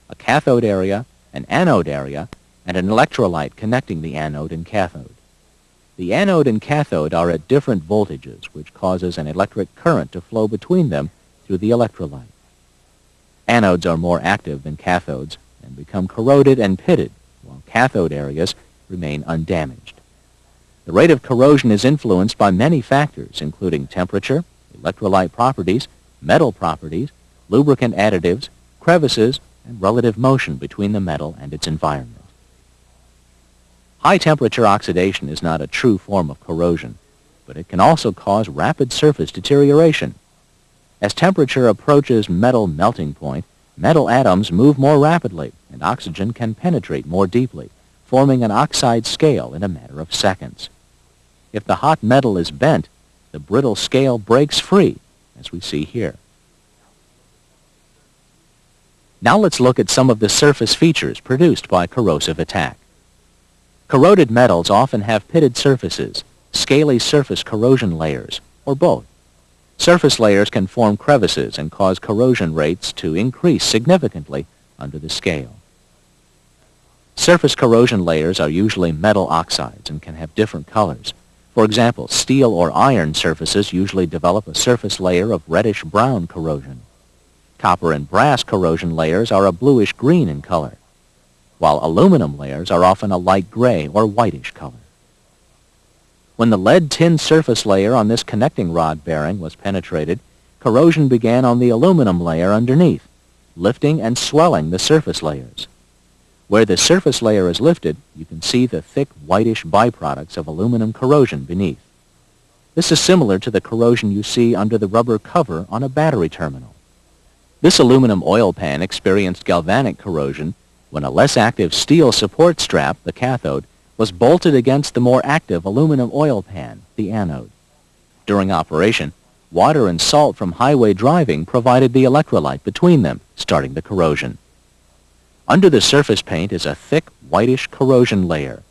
a cathode area, an anode area, and an electrolyte connecting the anode and cathode. The anode and cathode are at different voltages, which causes an electric current to flow between them through the electrolyte. Anodes are more active than cathodes and become corroded and pitted, while cathode areas remain undamaged. The rate of corrosion is influenced by many factors, including temperature, electrolyte properties, metal properties, lubricant additives, crevices, and relative motion between the metal and its environment. High-temperature oxidation is not a true form of corrosion, but it can also cause rapid surface deterioration. As temperature approaches metal melting point, metal atoms move more rapidly, and oxygen can penetrate more deeply, forming an oxide scale in a matter of seconds. If the hot metal is bent, the brittle scale breaks free, as we see here. Now let's look at some of the surface features produced by corrosive attack. Corroded metals often have pitted surfaces, scaly surface corrosion layers, or both. Surface layers can form crevices and cause corrosion rates to increase significantly under the scale. Surface corrosion layers are usually metal oxides and can have different colors. For example, steel or iron surfaces usually develop a surface layer of reddish-brown corrosion. Copper and brass corrosion layers are a bluish-green in color, while aluminum layers are often a light gray or whitish color. When the lead-tin surface layer on this connecting rod bearing was penetrated, corrosion began on the aluminum layer underneath, lifting and swelling the surface layers. Where the surface layer is lifted, you can see the thick whitish byproducts of aluminum corrosion beneath. This is similar to the corrosion you see under the rubber cover on a battery terminal. This aluminum oil pan experienced galvanic corrosion when a less active steel support strap, the cathode, was bolted against the more active aluminum oil pan, the anode. During operation, water and salt from highway driving provided the electrolyte between them, starting the corrosion. Under the surface paint is a thick, whitish corrosion layer.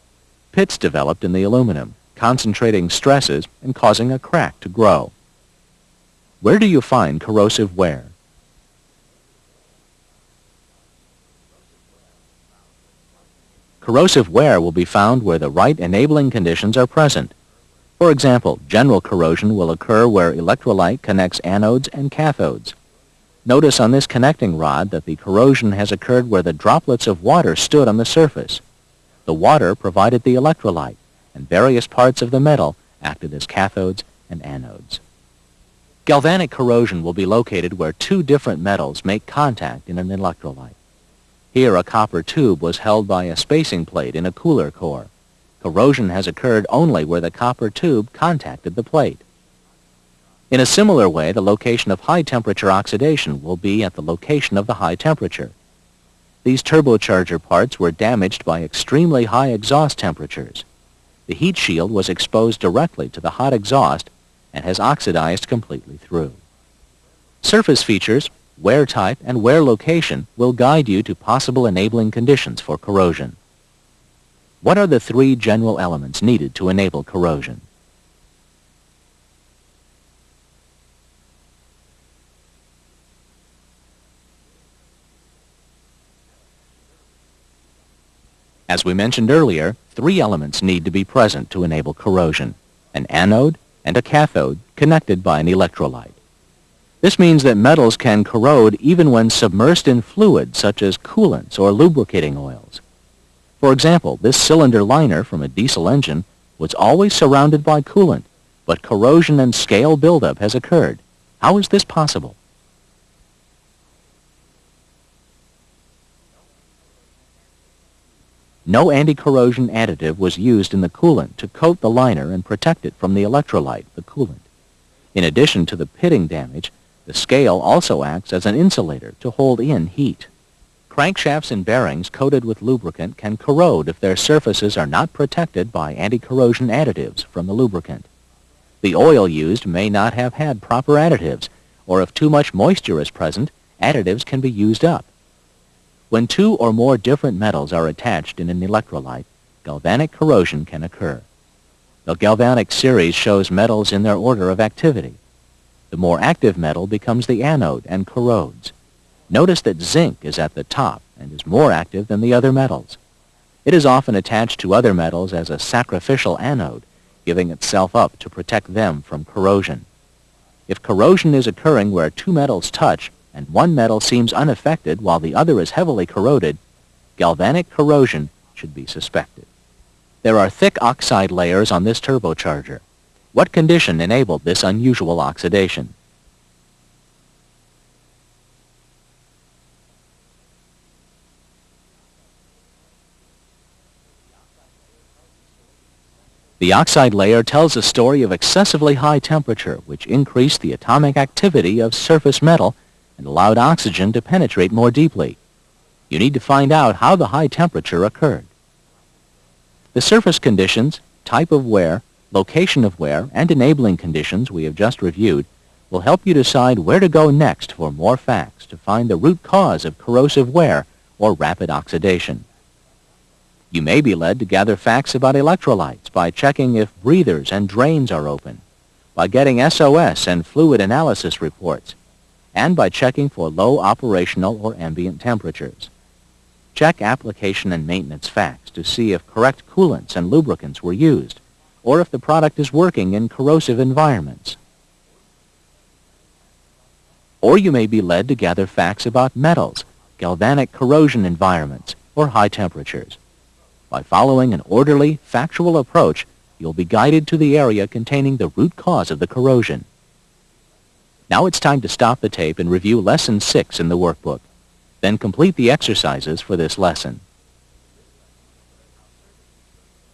Pits developed in the aluminum, concentrating stresses and causing a crack to grow. Where do you find corrosive wear? Corrosive wear will be found where the right enabling conditions are present. For example, general corrosion will occur where electrolyte connects anodes and cathodes. Notice on this connecting rod that the corrosion has occurred where the droplets of water stood on the surface. The water provided the electrolyte, and various parts of the metal acted as cathodes and anodes. Galvanic corrosion will be located where two different metals make contact in an electrolyte. Here, a copper tube was held by a spacing plate in a cooler core. Corrosion has occurred only where the copper tube contacted the plate. In a similar way, the location of high-temperature oxidation will be at the location of the high temperature. These turbocharger parts were damaged by extremely high exhaust temperatures. The heat shield was exposed directly to the hot exhaust and has oxidized completely through. Surface features, wear type, and wear location will guide you to possible enabling conditions for corrosion. What are the three general elements needed to enable corrosion? As we mentioned earlier, three elements need to be present to enable corrosion: an anode and a cathode connected by an electrolyte. This means that metals can corrode even when submersed in fluids such as coolants or lubricating oils. For example, this cylinder liner from a diesel engine was always surrounded by coolant, but corrosion and scale buildup has occurred. How is this possible? No anti-corrosion additive was used in the coolant to coat the liner and protect it from the electrolyte, the coolant. In addition to the pitting damage, the scale also acts as an insulator to hold in heat. Crankshafts and bearings coated with lubricant can corrode if their surfaces are not protected by anti-corrosion additives from the lubricant. The oil used may not have had proper additives, or if too much moisture is present, additives can be used up. When two or more different metals are attached in an electrolyte, galvanic corrosion can occur. The galvanic series shows metals in their order of activity. The more active metal becomes the anode and corrodes. Notice that zinc is at the top and is more active than the other metals. It is often attached to other metals as a sacrificial anode, giving itself up to protect them from corrosion. If corrosion is occurring where two metals touch and one metal seems unaffected while the other is heavily corroded, galvanic corrosion should be suspected. There are thick oxide layers on this turbocharger. What condition enabled this unusual oxidation? The oxide layer tells a story of excessively high temperature, which increased the atomic activity of surface metal and allowed oxygen to penetrate more deeply. You need to find out how the high temperature occurred. The surface conditions, type of wear, location of wear, and enabling conditions we have just reviewed will help you decide where to go next for more facts to find the root cause of corrosive wear or rapid oxidation. You may be led to gather facts about electrolytes by checking if breathers and drains are open, by getting SOS and fluid analysis reports, and by checking for low operational or ambient temperatures. Check application and maintenance facts to see if correct coolants and lubricants were used, or if the product is working in corrosive environments. Or you may be led to gather facts about metals, galvanic corrosion environments, or high temperatures. By following an orderly, factual approach, you'll be guided to the area containing the root cause of the corrosion. Now it's time to stop the tape and review Lesson 6 in the workbook. Then complete the exercises for this lesson.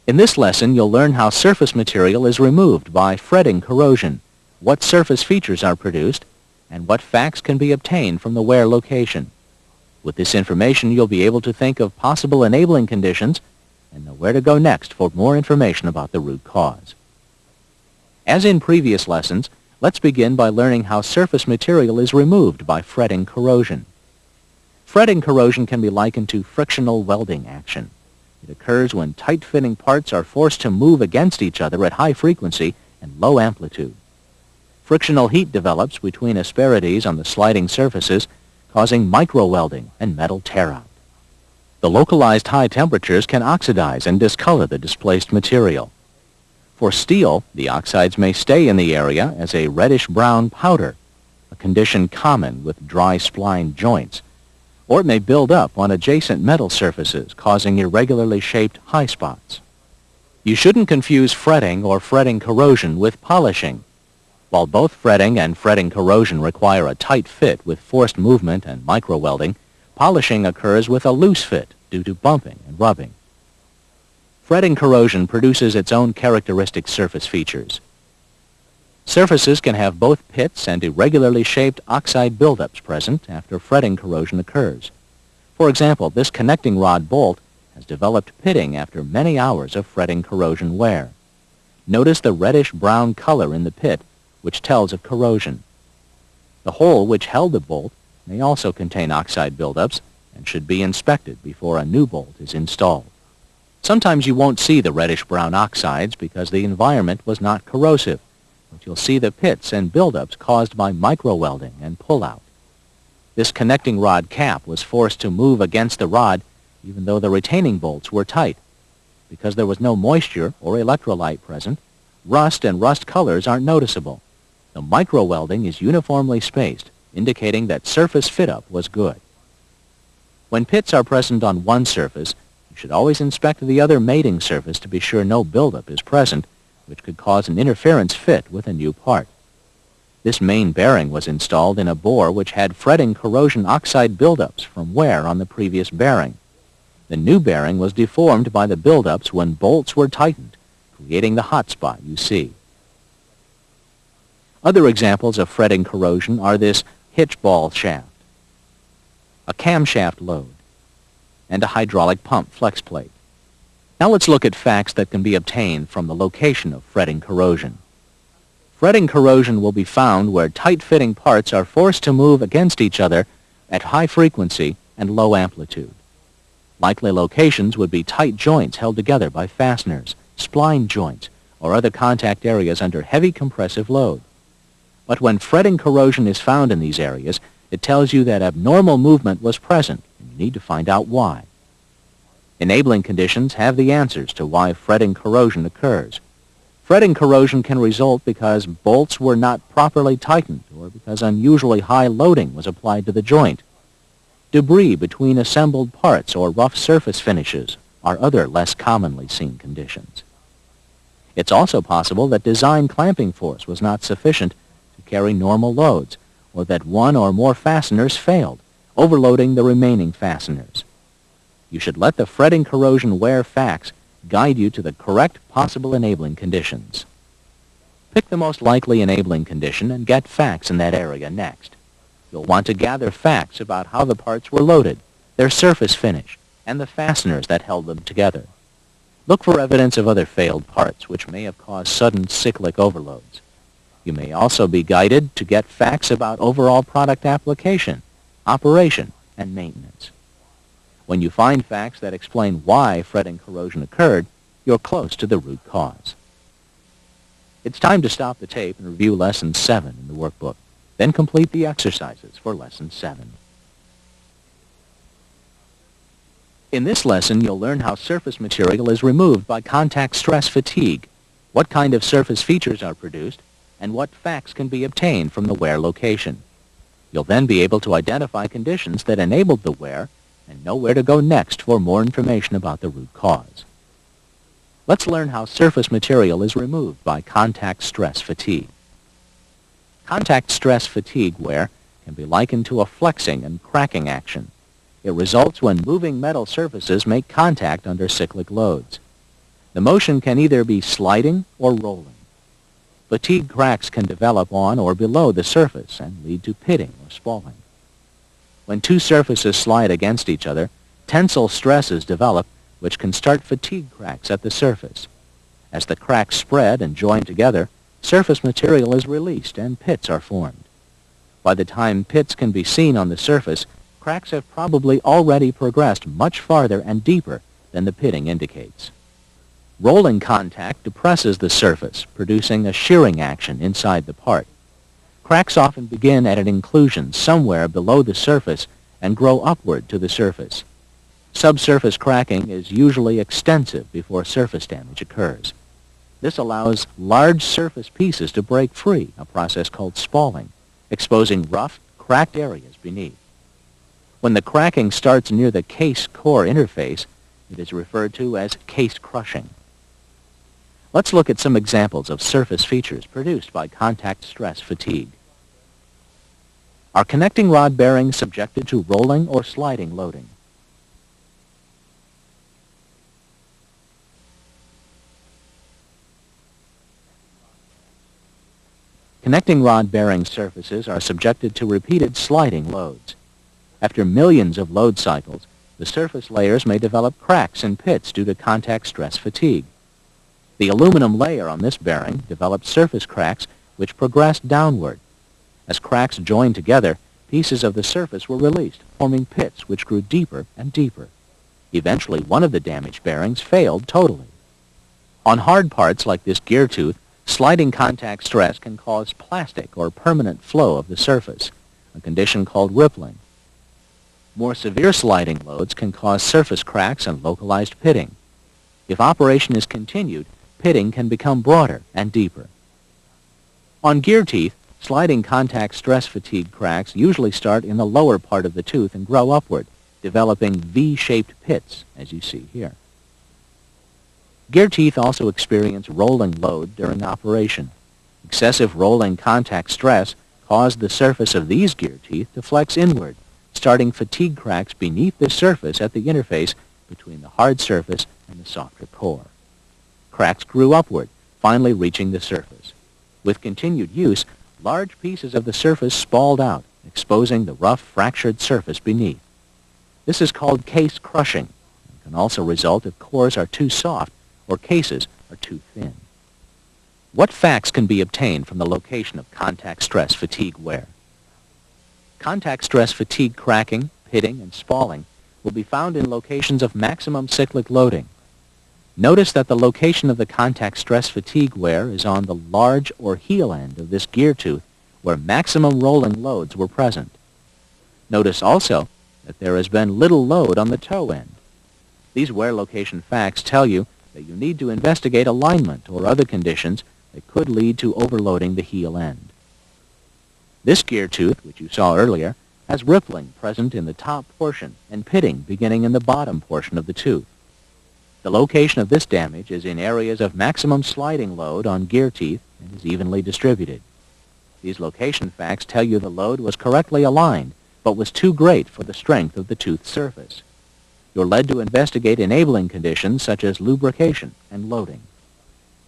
In this lesson, you'll learn how surface material is removed by fretting corrosion, what surface features are produced, and what facts can be obtained from the wear location. With this information, you'll be able to think of possible enabling conditions and know where to go next for more information about the root cause. As in previous lessons, let's begin by learning how surface material is removed by fretting corrosion. Fretting corrosion can be likened to frictional welding action. It occurs when tight-fitting parts are forced to move against each other at high frequency and low amplitude. Frictional heat develops between asperities on the sliding surfaces, causing micro-welding and metal tear-out. The localized high temperatures can oxidize and discolor the displaced material. For steel, the oxides may stay in the area as a reddish-brown powder, a condition common with dry spline joints, or it may build up on adjacent metal surfaces, causing irregularly shaped high spots. You shouldn't confuse fretting or fretting corrosion with polishing. While both fretting and fretting corrosion require a tight fit with forced movement and micro-welding, polishing occurs with a loose fit due to bumping and rubbing. Fretting corrosion produces its own characteristic surface features. Surfaces can have both pits and irregularly shaped oxide buildups present after fretting corrosion occurs. For example, this connecting rod bolt has developed pitting after many hours of fretting corrosion wear. Notice the reddish-brown color in the pit, which tells of corrosion. The hole which held the bolt may also contain oxide buildups and should be inspected before a new bolt is installed. Sometimes you won't see the reddish-brown oxides because the environment was not corrosive, but you'll see the pits and buildups caused by micro-welding and pull-out. This connecting rod cap was forced to move against the rod even though the retaining bolts were tight. Because there was no moisture or electrolyte present, rust and rust colors aren't noticeable. The micro-welding is uniformly spaced, indicating that surface fit-up was good. When pits are present on one surface, you should always inspect the other mating surface to be sure no buildup is present, which could cause an interference fit with a new part. This main bearing was installed in a bore which had fretting corrosion oxide buildups from wear on the previous bearing. The new bearing was deformed by the buildups when bolts were tightened, creating the hot spot you see. Other examples of fretting corrosion are this hitch ball shaft, a camshaft load, and a hydraulic pump flex plate. Now let's look at facts that can be obtained from the location of fretting corrosion. Fretting corrosion will be found where tight-fitting parts are forced to move against each other at high frequency and low amplitude. Likely locations would be tight joints held together by fasteners, spline joints, or other contact areas under heavy compressive load. But when fretting corrosion is found in these areas, it tells you that abnormal movement was present, and you need to find out why. Enabling conditions have the answers to why fretting corrosion occurs. Fretting corrosion can result because bolts were not properly tightened or because unusually high loading was applied to the joint. Debris between assembled parts or rough surface finishes are other less commonly seen conditions. It's also possible that design clamping force was not sufficient to carry normal loads, or that one or more fasteners failed, overloading the remaining fasteners. You should let the fretting corrosion wear facts guide you to the correct possible enabling conditions. Pick the most likely enabling condition and get facts in that area next. You'll want to gather facts about how the parts were loaded, their surface finish, and the fasteners that held them together. Look for evidence of other failed parts which may have caused sudden cyclic overloads. You may also be guided to get facts about overall product application, operation, and maintenance. When you find facts that explain why fretting corrosion occurred, you're close to the root cause. It's time to stop the tape and review Lesson 7 in the workbook. Then complete the exercises for Lesson 7. In this lesson, you'll learn how surface material is removed by contact stress fatigue, what kind of surface features are produced, and what facts can be obtained from the wear location. You'll then be able to identify conditions that enabled the wear and know where to go next for more information about the root cause. Let's learn how surface material is removed by contact stress fatigue. Contact stress fatigue wear can be likened to a flexing and cracking action. It results when moving metal surfaces make contact under cyclic loads. The motion can either be sliding or rolling. Fatigue cracks can develop on or below the surface and lead to pitting or spalling. When two surfaces slide against each other, tensile stresses develop which can start fatigue cracks at the surface. As the cracks spread and join together, surface material is released and pits are formed. By the time pits can be seen on the surface, cracks have probably already progressed much farther and deeper than the pitting indicates. Rolling contact depresses the surface, producing a shearing action inside the part. Cracks often begin at an inclusion somewhere below the surface and grow upward to the surface. Subsurface cracking is usually extensive before surface damage occurs. This allows large surface pieces to break free, a process called spalling, exposing rough, cracked areas beneath. When the cracking starts near the case-core interface, it is referred to as case crushing. Let's look at some examples of surface features produced by contact stress fatigue. Are connecting rod bearings subjected to rolling or sliding loading? Connecting rod bearing surfaces are subjected to repeated sliding loads. After millions of load cycles, the surface layers may develop cracks and pits due to contact stress fatigue. The aluminum layer on this bearing developed surface cracks which progressed downward. As cracks joined together, pieces of the surface were released, forming pits which grew deeper and deeper. Eventually, one of the damaged bearings failed totally. On hard parts like this gear tooth, sliding contact stress can cause plastic or permanent flow of the surface, a condition called rippling. More severe sliding loads can cause surface cracks and localized pitting. If operation is continued, pitting can become broader and deeper. On gear teeth, sliding contact stress fatigue cracks usually start in the lower part of the tooth and grow upward, developing V-shaped pits, as you see here. Gear teeth also experience rolling load during operation. Excessive rolling contact stress caused the surface of these gear teeth to flex inward, starting fatigue cracks beneath the surface at the interface between the hard surface and the softer core. Cracks grew upward, finally reaching the surface. With continued use, large pieces of the surface spalled out, exposing the rough, fractured surface beneath. This is called case crushing, and can also result if cores are too soft or cases are too thin. What facts can be obtained from the location of contact stress fatigue wear? Contact stress fatigue cracking, pitting, and spalling will be found in locations of maximum cyclic loading. Notice that the location of the contact stress fatigue wear is on the large or heel end of this gear tooth where maximum rolling loads were present. Notice also that there has been little load on the toe end. These wear location facts tell you that you need to investigate alignment or other conditions that could lead to overloading the heel end. This gear tooth, which you saw earlier, has rippling present in the top portion and pitting beginning in the bottom portion of the tooth. The location of this damage is in areas of maximum sliding load on gear teeth and is evenly distributed. These location facts tell you the load was correctly aligned, but was too great for the strength of the tooth surface. You're led to investigate enabling conditions such as lubrication and loading.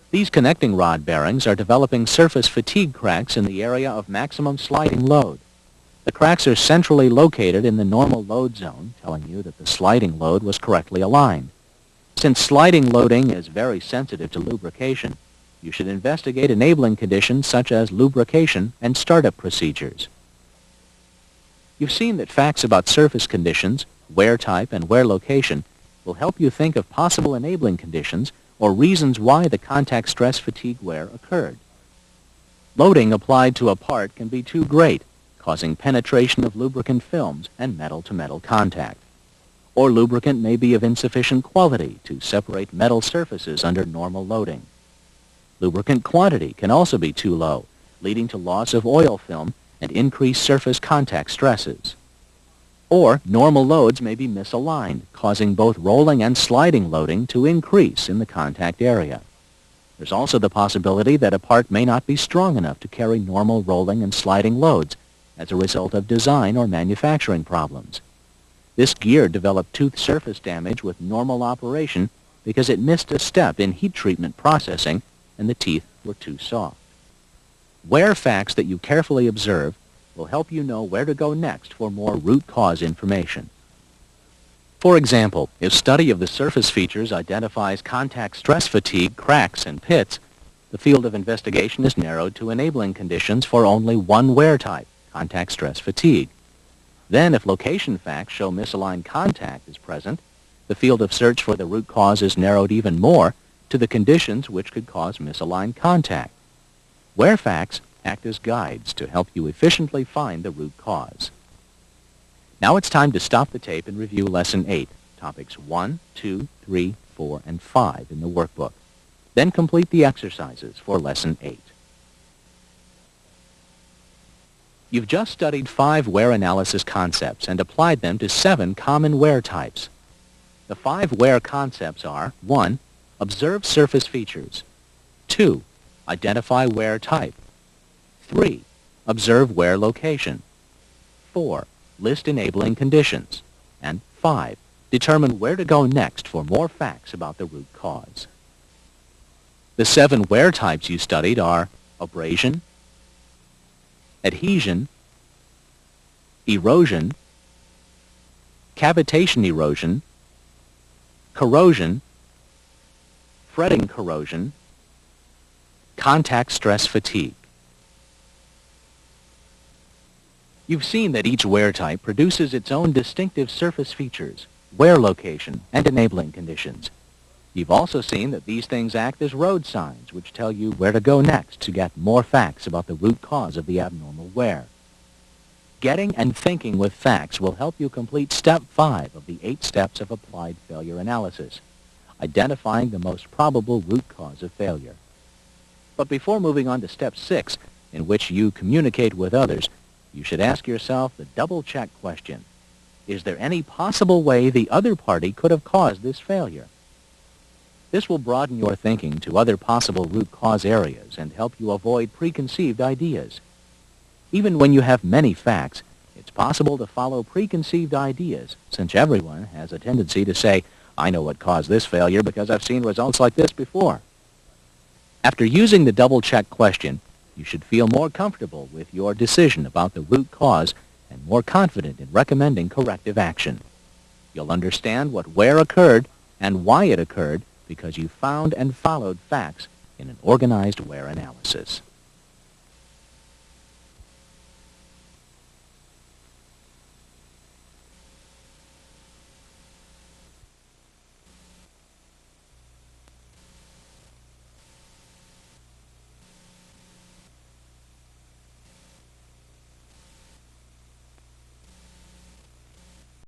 These connecting rod bearings are developing surface fatigue cracks in the area of maximum sliding load. The cracks are centrally located in the normal load zone, telling you that the sliding load was correctly aligned. Since sliding loading is very sensitive to lubrication, you should investigate enabling conditions such as lubrication and startup procedures. You've seen that facts about surface conditions, wear type, and wear location will help you think of possible enabling conditions or reasons why the contact stress fatigue wear occurred. Loading applied to a part can be too great, causing penetration of lubricant films and metal-to-metal contact. Or lubricant may be of insufficient quality to separate metal surfaces under normal loading. Lubricant quantity can also be too low, leading to loss of oil film and increased surface contact stresses. Or normal loads may be misaligned, causing both rolling and sliding loading to increase in the contact area. There's also the possibility that a part may not be strong enough to carry normal rolling and sliding loads as a result of design or manufacturing problems. This gear developed tooth surface damage with normal operation because it missed a step in heat treatment processing and the teeth were too soft. Wear facts that you carefully observe will help you know where to go next for more root cause information. For example, if study of the surface features identifies contact stress fatigue, cracks, and pits, the field of investigation is narrowed to enabling conditions for only one wear type, contact stress fatigue. Then, if location facts show misaligned contact is present, the field of search for the root cause is narrowed even more to the conditions which could cause misaligned contact. Wear facts act as guides to help you efficiently find the root cause. Now it's time to stop the tape and review Lesson 8, Topics 1, 2, 3, 4, and 5 in the workbook. Then complete the exercises for Lesson 8. You've just studied 5 wear analysis concepts and applied them to 7 common wear types. The 5 wear concepts are 1. Observe surface features. 2. Identify wear type. 3. Observe wear location. 4. List enabling conditions. And 5. Determine where to go next for more facts about the root cause. The 7 wear types you studied are abrasion, adhesion, erosion, cavitation erosion, corrosion, fretting corrosion, contact stress fatigue. You've seen that each wear type produces its own distinctive surface features, wear location, and enabling conditions. You've also seen that these things act as road signs which tell you where to go next to get more facts about the root cause of the abnormal wear. Getting and thinking with facts will help you complete Step 5 of the 8 steps of applied failure analysis, identifying the most probable root cause of failure. But before moving on to Step 6, in which you communicate with others, you should ask yourself the double-check question. Is there any possible way the other party could have caused this failure? This will broaden your thinking to other possible root cause areas and help you avoid preconceived ideas. Even when you have many facts, it's possible to follow preconceived ideas, since everyone has a tendency to say, I know what caused this failure because I've seen results like this before. After using the double-check question, you should feel more comfortable with your decision about the root cause and more confident in recommending corrective action. You'll understand what where occurred and why it occurred because you found and followed facts in an organized where analysis.